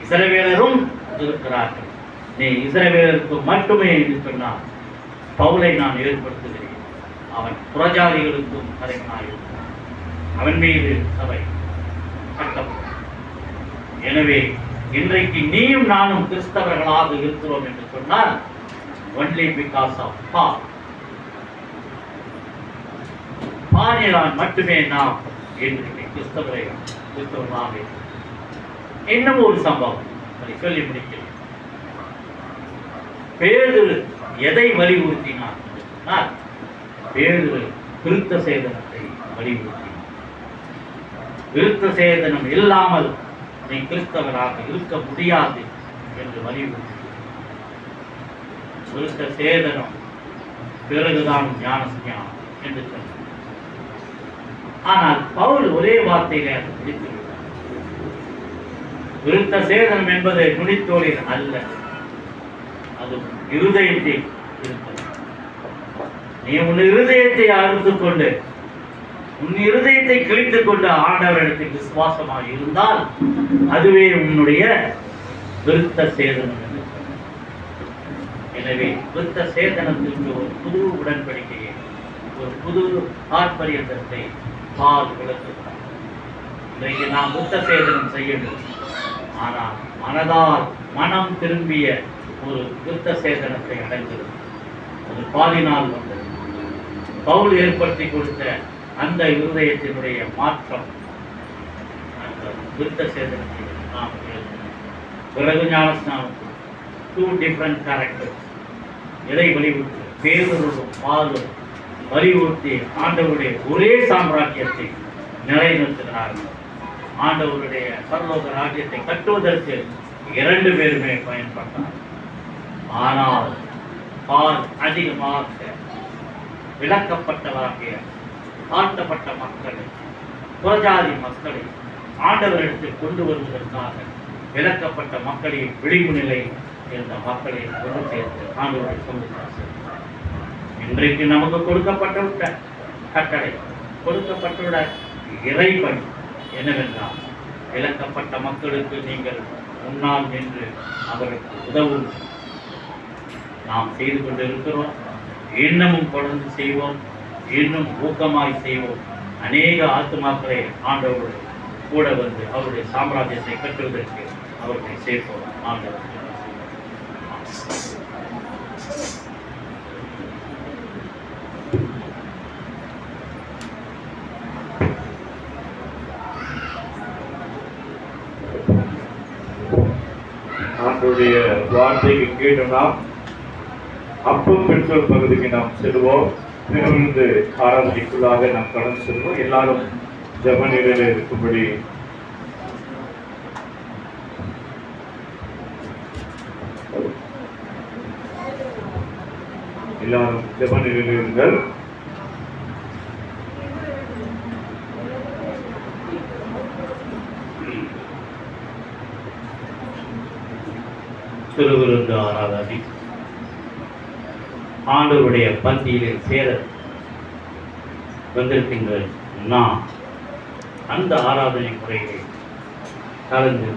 இஸ்ரவேலரும் இருக்கிறார்கள். நீ இஸ்ரவேலருக்கு மட்டுமே என்று சொன்னார். பவுலை நான் ஏற்படுத்துகிறேன். அவன் புறஜாதிகளுக்கும் தலைவனாயிருக்கிறான். அவன் மீது சபை கட்டப்படும். எனவே இன்றைக்கு நீயும் நானும் கிறிஸ்தவர்களாக இருக்கிறோம் என்று சொன்னால் only because of Paul. பாலியலால் மட்டுமே நாம் இன்றைக்கு கிறிஸ்தவர்களாக. இன்னும் ஒரு சம்பவம் அதை சொல்லி முடிக்கிறேன். பேதுரு எதை வலியுறுத்தினார் சொன்னால், பேதுரு விருத்த சேதனத்தை வலியுறுத்தினார். விருத்த சேதனம் இல்லாமல் நீ கிறிஸ்தவராக இருக்க முடியாது என்று வலியுறுத்தி, விருத்த சேதனம் பிறகுதான் ஞானஸ்ஞானம் என்று சொன்னார். ஆனால் பவுல் ஒரே வார்த்தையிலே அதை முடித்து விட்டார். விருத்த சேதனம் என்பது நுனித்தோலில் அல்ல, அது இருதயத்தில் இருக்கிறது. நீ உன் இருதயத்தை அறுத்துக் கொண்டு, உன் இருதயத்தை கிழித்துக் கொண்டு ஆண்டவரிடத்தில் விசுவாசமாக இருந்தால் அதுவே உன்னுடைய விருத்த சேதனம் என்று சொன்னார். எனவே விருத்த சேதனத்திற்கு ஒரு புது உடன்படிக்கையை ஒரு புது தாற்பயத்தை பால் விளக்குகிறார். இன்றைக்கு நாம் புத்த சேதனம் செய்யணும், ஆனால் மனம் திரும்பிய ஒரு புத்த சேதனத்தை அடைந்தது. அது பாலினால் வந்தது. பவுல் ஏற்படுத்தி கொடுத்த அந்த இருதயத்தினுடைய மாற்றம் அந்த புத்த சேதனத்தை நாம் பிறகு ஞானஸ்நானத்தில் 2 different characters. இதை வலியுறுத்தி பேருருளும் பாலும் வலியுறுத்தி ஆண்டவருடைய ஒரே சாம்ராஜ்யத்தை நிலைநிறுத்துகிறார்கள். ஆண்டவருடைய பரலோக ராஜ்யத்தை கட்டுவதற்கு 2 பேருமே பயன்பட்டார். ஆனால் பால் அதிகமாக விளக்கப்பட்டவராகிய தாழ்த்தப்பட்ட மக்களை, புறஜாதி மக்களை ஆண்டவரிடத்தில் கொண்டு வருவதற்காக விளக்கப்பட்ட மக்களின் விழிப்பு நிலை என்ற மக்களை கொண்டு சேர்த்து ஆண்டவரை சொல்லுகிறார். இன்றைக்கு நமக்கு கொடுக்கப்பட்டுள்ள கட்டளை, கொடுக்கப்பட்டுள்ள இறைபணி என்னவென்றால், விளக்கப்பட்ட மக்களுக்கு நீங்கள் முன்னால் நின்று அவருக்கு உதவும். நாம் செய்து கொண்டிருக்கிறோம், இன்னமும் தொடர்ந்து செய்வோம், இன்னும் ஊக்கமாய் செய்வோம். அநேக ஆத்துமாக்களை ஆண்டவருடைய கூட வந்து அவருடைய சாம்ராஜ்யத்தை கட்டுவதற்கு அவர்களை சேர்ப்போம். ஆண்டவர் ஆண்டவருடைய வார்த்தைக்கு கேட்டோம்னா அப்பம் பெற்றோர் பகுதிக்கு நாம் செல்வோம். திருவிருந்து ஆராதனைக்குள்ளாக நாம் கடந்து செல்வோம். எல்லாரும் ஜெப நிலையில் இருக்கும்படி எல்லாரும் ஜெப நிலையில் இருங்கள். திருவிருந்து ஆராதனை ஆண்டவருடைய பந்தியிலே சேர வந்திருக்கின்ற நாம் அந்த ஆராதனை முறையை கலந்து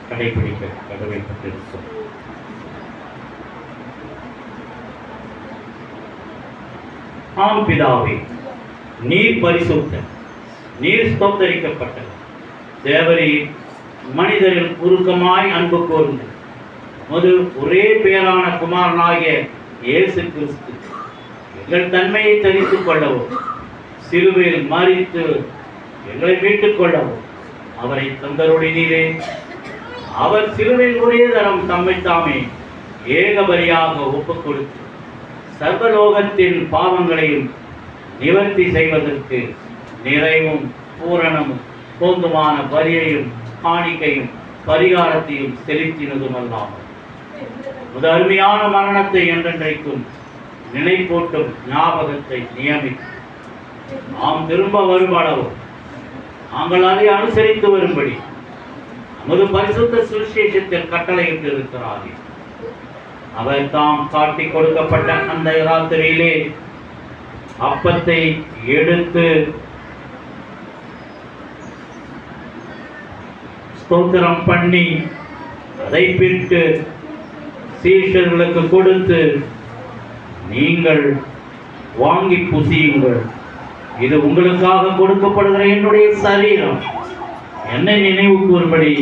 கடைபிடிக்க கடமைப்பட்டிருக்கிறோம். ஆம் பிதாவே, நீர் பரிசுத்த, நீர் ஸ்தோத்தரிக்கப்பட்ட தேவரே, மனிதரில் உருக்கமாய் அன்பு கூர்ந்து மது ஒரே பேரான குமாரனாகிய இயேசு கிறிஸ்து எங்கள் தன்மையை தரித்துக் கொள்ளவும், சிலுவையில் மரித்து எங்களை மீட்டுக் கொள்ளவும் அவரை தந்தருளினீரே. அவர் சிலுவையில் ஒரே தரம் தம்மை தாமே ஏகபலியாக ஒப்புக் கொடுத்து சர்வலோகத்தின் பாவங்களையும் நிவர்த்தி செய்வதற்கு நிறைவும் பூரணமும் போதுமான பலியையும் காணிக்கையும் பரிகாரத்தையும் செலுத்தினதும் அல்லாமல் அருமையான மரணத்தை என்றென்றைக்கும் நினைப்பூட்டும் ஞாபகத்தை நியமித்து நாம் திரும்ப வரும்படவும் நாங்கள் அதை அனுசரித்து வரும்படி நமது பரிசுத்த சுவிசேஷத்தில் கட்டளையிட்டு இருக்கிறார்கள். அவர் தாம் காட்டி கொடுக்கப்பட்ட அந்த ராத்திரியிலே அப்பத்தை எடுத்து ஸ்தோத்திரம் பண்ணி அதை பிட்டு சீஷர்களுக்கு கொடுத்து, நீங்கள் வாங்கி புசியுங்கள், இது உங்களுக்காக கொடுக்கப்படுகிற என்னுடைய சரீரம், என்னை நினைவு கூறும்படி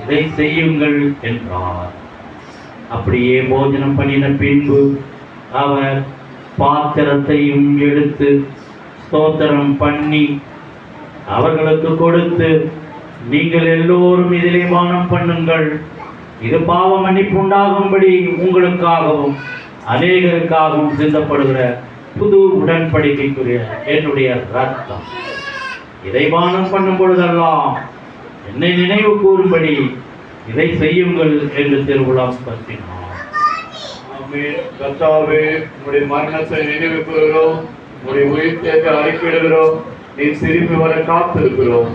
இதை செய்யுங்கள் என்றார். அப்படியே போஜனம் பண்ணின பின்பு அவர் பாத்திரத்தையும் எடுத்து ஸ்தோத்திரம் பண்ணி அவர்களுக்கு கொடுத்து, நீங்கள் எல்லோரும் இதிலே பானம் பண்ணுங்கள், இது பாவ மன்னிப்பு உண்டாகும்படி உங்களுக்காகவும் அநேகருக்காகவும் சிந்தப்படுகிற புது உடன்படிக்கைக்குரிய என்னுடைய ரத்தம். இதை பானம் பண்ணும் பொழுதெல்லாம் என்னை நினைவு கூறும்படி இதை செய்யுங்கள் என்று திருவிழாம் பற்றினார். கர்த்தாவே, உங்களுடைய மரணத்தை நினைவு கூறுகிறோம், உங்களுடைய உயிர்த்தேற்ற அறிக்கையிடுகிறோம், நீ திரும்பி வர காத்திருக்கிறோம்.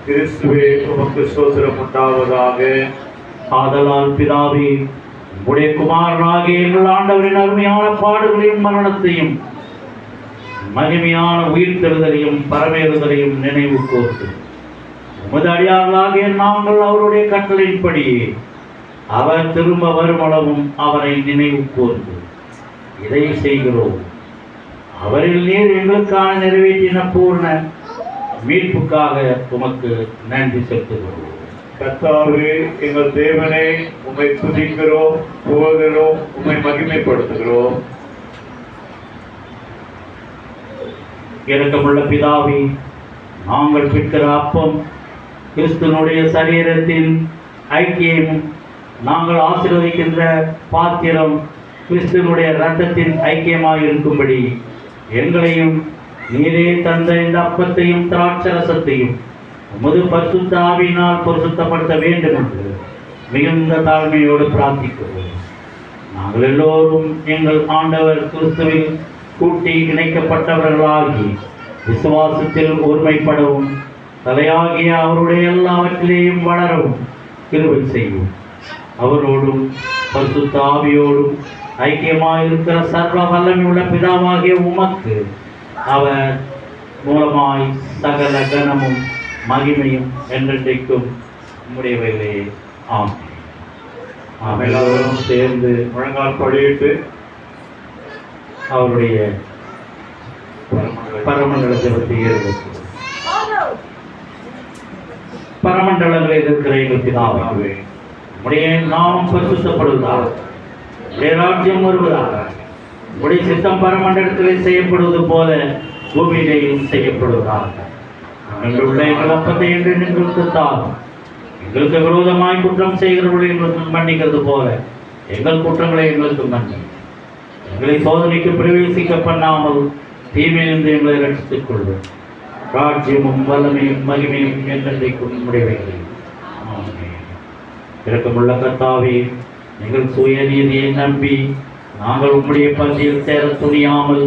கிறிஸ்துவே, உமக்கு ஸ்தோத்திரம் உண்டாவதாக. ஆதலால் பிதாவே, உடைய குமாரனாகிய எங்கள் ஆண்டவரின் அருமையான பாடுகளையும் மரணத்தையும் மகிமையான உயிர்த்தெழுதலையும் பரமேறுதலையும் நினைவு கூர்ந்து உமது அடியார்களாகிய நாங்கள் அவருடைய கட்டளையின்படியே அவர் திரும்ப வருமளவும் அவரை நினைவு கூர்ந்து இதை செய்கிறோம். அவரில் நீர் எங்களுக்காக நிறைவேற்றின பூர்ண மீட்புக்காக உமக்கு நன்றி செலுத்துகிறோம். கர்த்தாவே, எங்கள் தேவனே, உம்மை துதிக்கிறோம், புகழ்கிறோம், உம்மை மகிமைப்படுத்துகிறோம். இரக்கமுள்ள பிதாவே, நாங்கள் பிற்கிற அப்பம் கிறிஸ்துவனுடைய சரீரத்தின் ஐக்கியமும், நாங்கள் ஆசீர்வதிக்கின்ற பாத்திரம் கிறிஸ்துவனுடைய இரத்தத்தின் ஐக்கியமாக இருக்கும்படி எங்களையும் நீரே தந்த இந்த அப்பத்தையும் திராட்சரசத்தையும் உமது பரிசுத்த ஆவியினால் பரிசுத்தப்படுத்த வேண்டும் என்று மிகுந்த தாழ்மையோடு பிரார்த்திக்கிறோம். நாங்கள் எல்லோரும் எங்கள் ஆண்டவர் கிறிஸ்துவில் கூட்டி இணைக்கப்பட்டவர்களாகி விசுவாசத்தில் ஒருமைப்படவும் தலையாகிய அவருடைய எல்லாவற்றிலேயும் வளரவும் கிருபை செய்வோம். அவரோடும் பரிசுத்த ஆவியோடும் ஐக்கியமாயிருக்கிற சர்வ வல்லமையுள்ள பிதாவாகிய உமக்கு அவர் மூலமாய் சகல கனமும் மகிமையும் என்றென்றைக்கும் உம்முடையவைகளே. ஆமென். நாம் எல்லோரும் சேர்ந்து முழங்கால் படியிட்டு அவருடைய பரமண்டல ஜெபத்தை ஏற்படுத்துவோம். பரமண்டலங்களில் இருக்கிற எங்கள் பிதாவே, உம்முடைய நாமம் பரிசுத்தப்படுவதாக, உம்முடைய ராஜ்யம் வருவதாக, உம்முடைய சித்தம் பரமண்டலத்திலே செய்யப்படுவது போல பூமியிலேயும் செய்யப்படுவதாக. எங்களுடைய எங்கள் அப்பத்தை என்று எங்களுக்கு தாரும். எங்களுக்கு விரோதமாய் குற்றம் செய்கிறவர்களை எங்களுக்கு மன்னிக்கிறது போல எங்கள் குற்றங்களை எங்களுக்கு மன்னி. எங்களை சோதனைக்கு பிரவேசிக்க பண்ணாமல் தீமையிலிருந்து எங்களை ரட்சித்துக் கொள்வோம். ராஜ்யமும் வல்லமையும் மகிமையும் என்றென்றைக்கும் உம்முடையவைகளே. ஆமென். இரக்கமுள்ள கர்த்தாவே, எங்கள் சுயநீதியை நம்பி நாங்கள் உம்முடைய பந்தியில் சேர துணியாமல்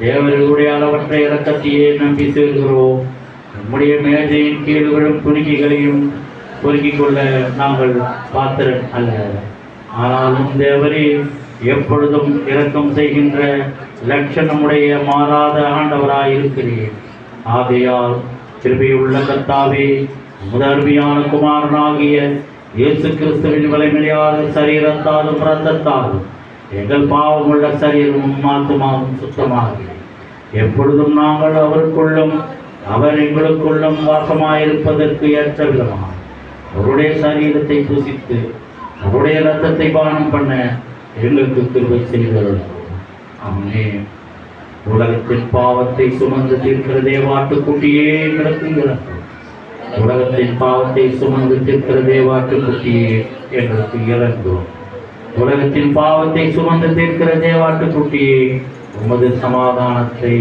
தேவர்களுடைய அளவற்ற இரக்கத்தையே நம்பி சேர்கிறோம். நம்முடைய மேஜையின் கீழ் விழும் துணிக்கைகளையும் பொறுக்கிக் கொள்ள நாங்கள் பாத்திரன் அல்ல. ஆனாலும் தேவரே, எப்பொழுதும் இரக்கம் செய்கின்ற லட்சணமுடைய மாறாத ஆண்டவராய் இருக்கிறேன். ஆகையால் கிருபையுள்ள கர்த்தாவே, உமது அருமையான குமாரனாகிய இயேசு கிறிஸ்துவின் விலைமறியாத சரீரத்தாலும் இரத்தத்தாலும் எங்கள் பாவமுள்ள சரீரமும் ஆத்துமாவும் சுத்தமாகி எப்பொழுதும் நாங்கள் அவருக்குள்ளும் அவர் எங்களுக்குள்ளும் வாசமாயிருப்பதற்கு ஏற்ற விதமாக அவருடைய சரீரத்தை புசித்து அவருடைய இரத்தத்தை பானம் பண்ண எங்களுக்கு கிருபை செய்தருளும். ஆமென். உலகத்தின் பாவத்தை சுமந்து தீர்க்கிற தேவாட்டுக்குட்டியே எங்களுக்கு இறங்கும். உலகத்தின் பாவத்தை சுமந்து தீர்க்கிற தேவாட்டுக்குட்டியே எங்களுக்கு இறங்கும். உலகத்தின் பாவத்தை சுமந்து தீர்க்கிற தேவாட்டுக்குட்டியே உமது சமாதானத்தை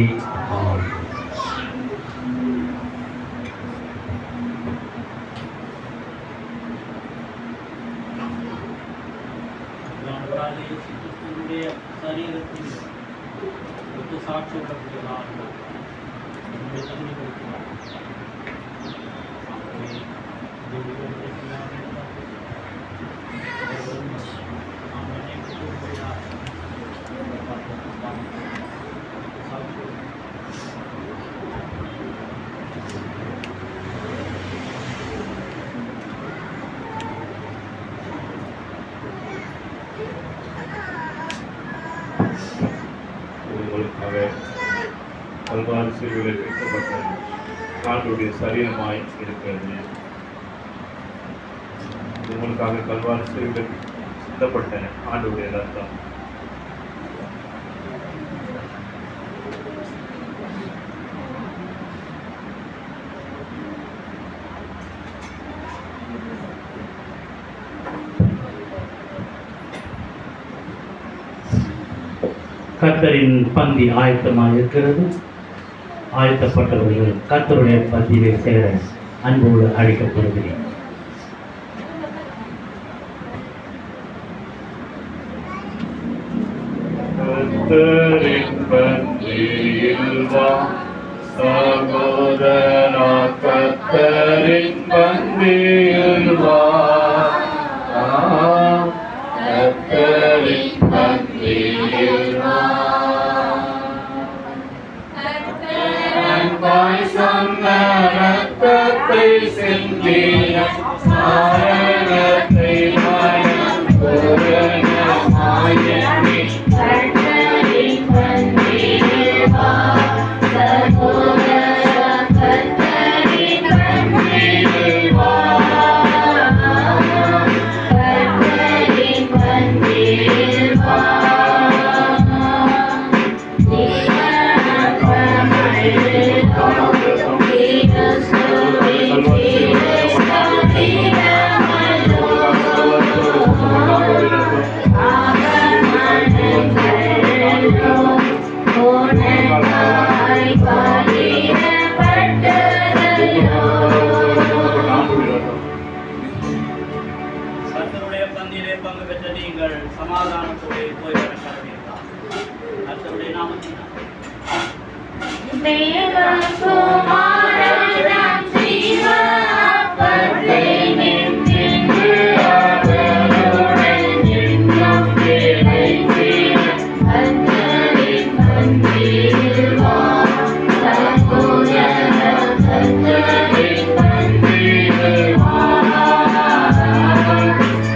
கல்வாரி சிலுவையில் வைக்கப்பட்ட ஆண்டவருடைய சரீரமாய் இருக்கிறது. உங்களுக்காக கல்வாரி சிலுவையில் சிந்தப்பட்ட ஆண்டவருடைய ரத்தம். கர்த்தரின் பந்தி ஆயத்தமாக இருக்கிறது. ஆயத்தப்பட்டவர்கள் கர்த்தருடைய பந்தியிலே சேர அன்போடு அழைக்கப்படுகிறேன். கர்த்தரின் பந்தியில் வா சகோதரா, கர்த்தரின் பந்தியில் வா. கர்த்தரின் பந்தியில் வா. அன்பாய் சொன்ன ரத்தத்தை சிந்திய சாரணத்தை மனம் பூரணமாயனி கர்த்தரின் பந்தியில் வா. சமாதானத்தோடு போய் வர கடமையிருந்தார். கர்த்தருடைய நாமத்தினால் தேவகுமாரன் ஜீவ அப்பத்தை நின்று அவருடன் இன்னும் பிழைத்தீர். கர்த்தரின் பந்தியில் வா சகோதர, கர்த்தரின் பந்தியில் வா,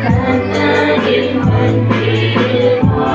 கர்த்தரின் பந்தியில் வா.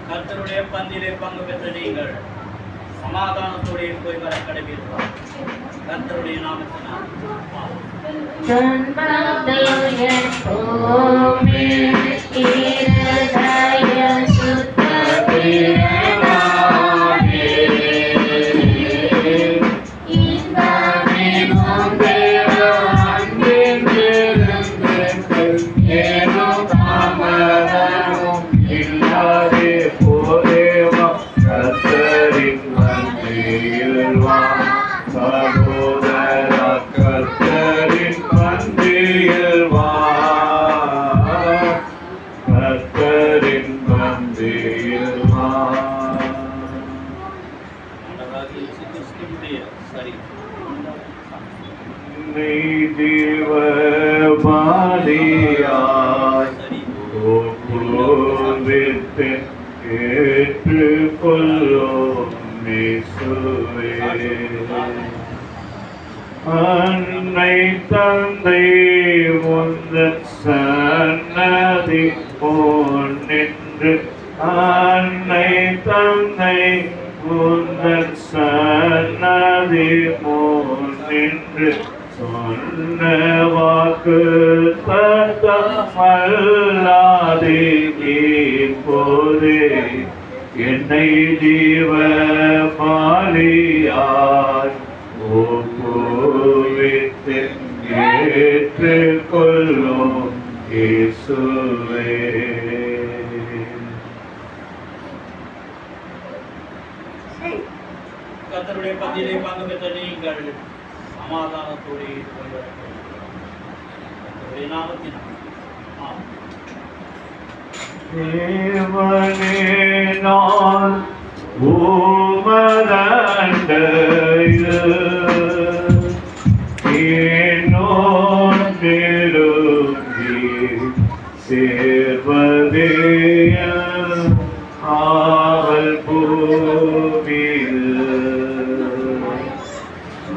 கர்த்தருடைய பந்தியிலே பங்கு பெற்ற நீங்கள் சமாதானத்தோடு போய் வர கடமையிருந்தார். கர்த்தருடைய நாமத்தினால் சரி அன்னை தந்தை முந்தன் சன்னதி போன் நின்று, அன்னை தந்தை முந்தன் சன்னதி போன் நின்று சொன்ன வாக்கு தத்தமல்லாதே இப்போதே என்னை ஜீவ பாலியாய் ஒப்புவித்து ஏற்றுக்கொள்ளும் இயேசுவே. கர்த்தருடைய பந்தியிலே பங்கு பெற்ற நீங்கள் சமாதானத்தோடு போய் வர கர்த்தருடைய நாமத்தினால் தேவனே நான் உமதண்டையில் என்னோடு நெருங்கி சேர்வதே ஆவல் பூமியில்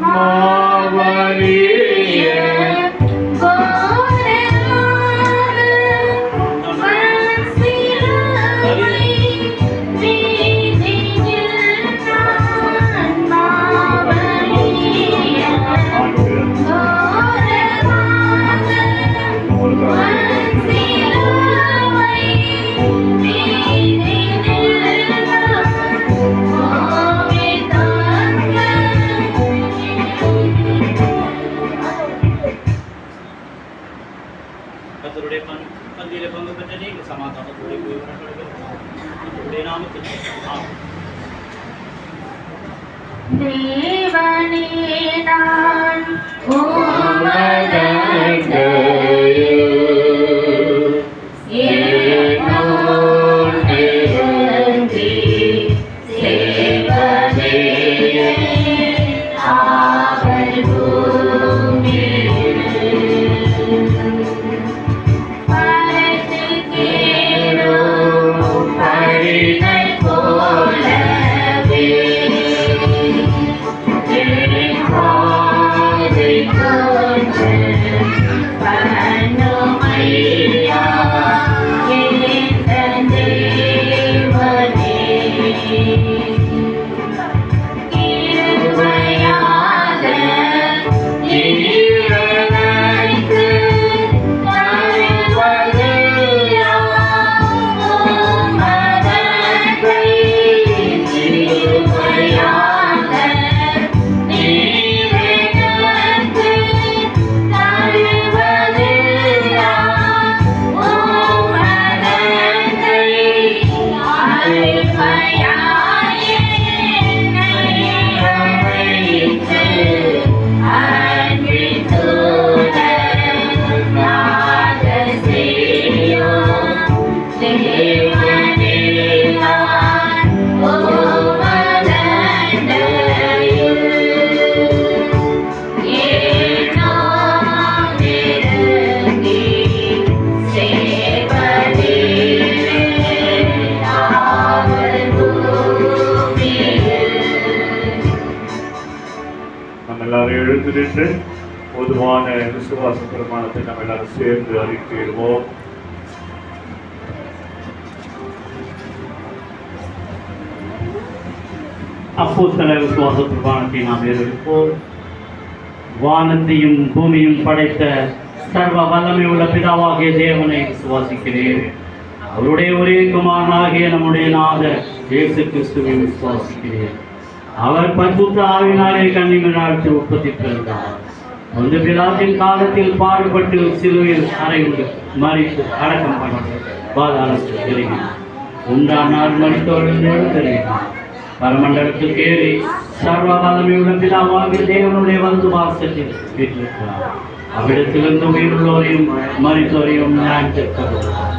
மாவலிய கர்த்தருடைய பந்தியிலே பங்கு பெற்ற நீங்கள் சமாதானத்தோடு போய் வர கர்த்தருடைய நாமத்தினால் தேவனே நான் உமதண்டையில் என்னோடு நெருங்கி சேர்வதே எழுந்து நின்று பொதுவான விசுவாச பிரமாணத்தை நம்ம எல்லாரும் சேர்ந்து அறிக்கையிடுவோம். அப்போஸ்தல விசுவாச பிரமாணத்தை நாம் ஏறெடுப்போம். வானத்தையும் பூமியும் படைத்த சர்வ வல்லமை உள்ள பிதாவாகிய தேவனை விசுவாசிக்கிறேன். அவருடைய ஒரே குமாரனாகிய நம்முடைய நாதர் இயேசு கிறிஸ்துவை விசுவாசிக்கிறேன். அவர் பரிசுத்த ஆவியினாலே கன்னிமரியாளுக்கு உற்பத்தி பிறந்தார். அந்த பிதாத்தின் காலத்தில் பாடுபட்டு சிலுவையில் அறையுண்டு மரித்து அடக்கம் பண்ணி பாதாளத்தில் இறங்கினார். 3ஆம் நாள் மரித்தோரிலிருந்து எழுந்தருளினார். பரமண்டலத்தில் ஏறி சர்வ வல்லமையுள்ள பிதாவாகிய தேவனுடைய வலது வாசத்தில் வீற்றிருக்கிறார். அவ்விடத்திலிருந்து உயிருள்ளோரையும் மரித்தோரையும் நியாயத்திற்கிறார்.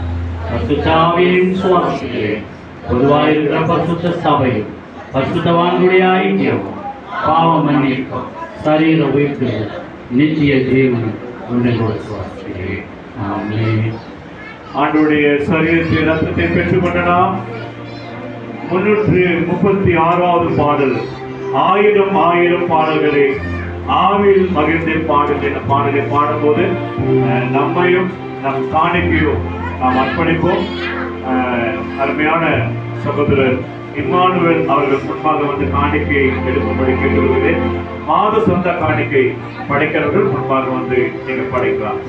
பரிசுத்த ஆவியையும் விசுவாசிக்கிறேன். பொதுவாயிருக்கிற பரிசுத்த சபையும் பரிசுத்தவான்களுடைய ஐக்கியமும் பாவ மன்னிப்பும் சரீர உயிர்ப்பும் நித்திய தேவனும் உன்னையோடு விசுவாசிக்கிறேன். ஆமென். ஆண்டவருடைய சரீரத்தில் ரத்தத்தை பெற்றுக்கொண்ட நாம் 336வது பாடல் 1000 பாடல்களை ஆவில் மகிழ்ந்து பாடல் என்ற பாடலை பாடும்போது நம்மையும் நம் காணிக்கையும் நாம் அர்ப்பணிப்போம். அருமையான சகோதரர் இம்மானுவேல் அவர்கள் முன்பாக வந்து காணிக்கையை எடுக்கும்படி கேட்டுக்கொள்கிறேன். மாத சொந்த காணிக்கை படைக்கிறவர்கள் முன்பாக வந்து நீங்கள் படைக்கலாம்.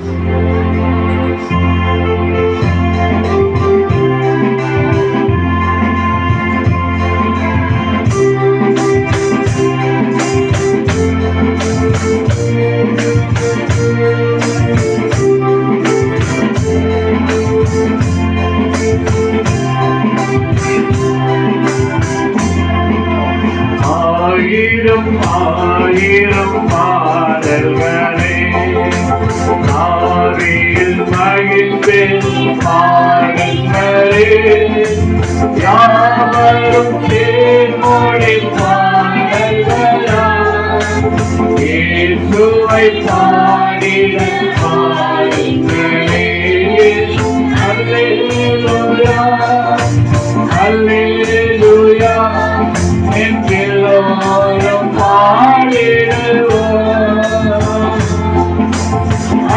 ஆயிரம் பாடல்களே ஆவியில் மகிழ்ந்து பாடல்களே யாவரும் தேன்மொழி பாடல்களா இயேசுவை பாடிட பாடல்களே. அல்லேலூயா அல்லேலூயா எல்லோரும் பாடிடுவோம்.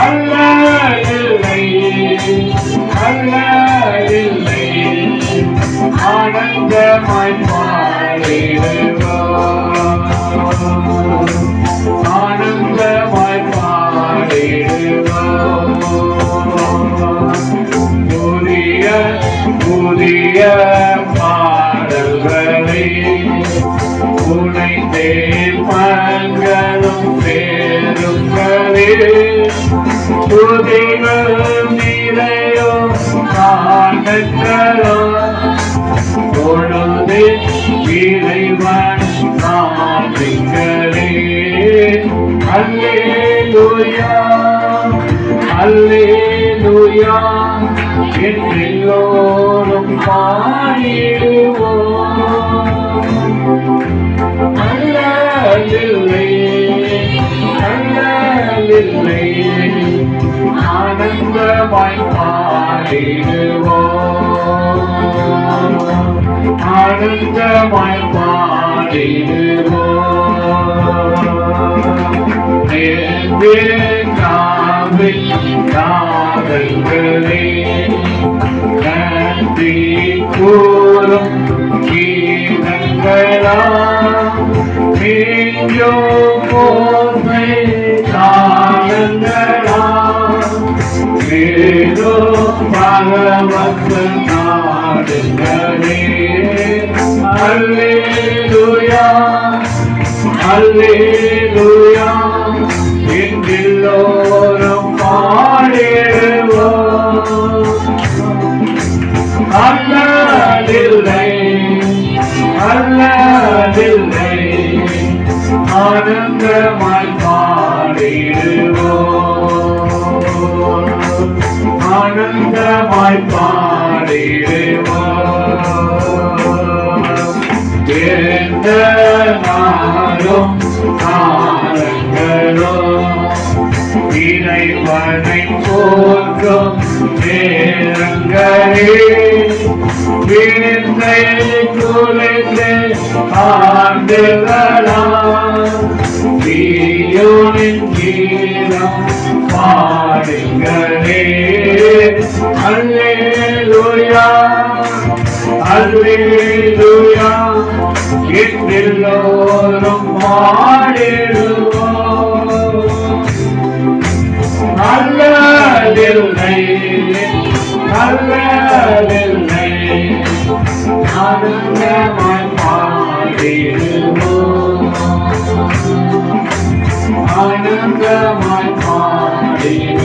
அல்லேலூயா அல்லேலூயா ஆனந்தமாய் பாடிடுவோம். ஆனந்தமாய் பாடிடுவோம். புதிய புதிய பாடல்களை புனைந்தே பண்களும் பேருங்களே புதிகளும் நிறையும் காணங்களும் பொழுது இறைவன் நாமிகளே. அல்லேலூயா அல்லேலூயா என்றெல்லோரும் பாடிடுவோம். அல்லேலூயா ஆனந்தமாய் பாடிடுவோம். ஆனந்தமாய் பாடிடுவோம். காதல்களே நன்றி கூறும் கீதங்களா மீஞ்சோ போதை காலங்களா ஏதோ பகவத் நாடுகளே. அல்லேலூயா அல்லேலூயா எல்லோரும் பாடிடுவோம். அல்லேலூயா அல்லேலூயா ஆனந்தமாய் பாடிடுவோம். ஆனந்தமாய் பாடிடுவோம். எந்த நாளும் காலங்களும் இறைவனை போற்றும் நேரங்களே விழுந்தை குலைந்து ஆண்டுகளா சீயோனின் கீதம் பாடுங்களே. அல்லேலூயா அல்லேலூயா என்றெல்லோரும் பாடிடுவோம். நல்லதில்லை நல்லதில்லை ஆனந்தமாய் பாடிடுவோம். ஆனந்தமாய் பாடிடுவோம்.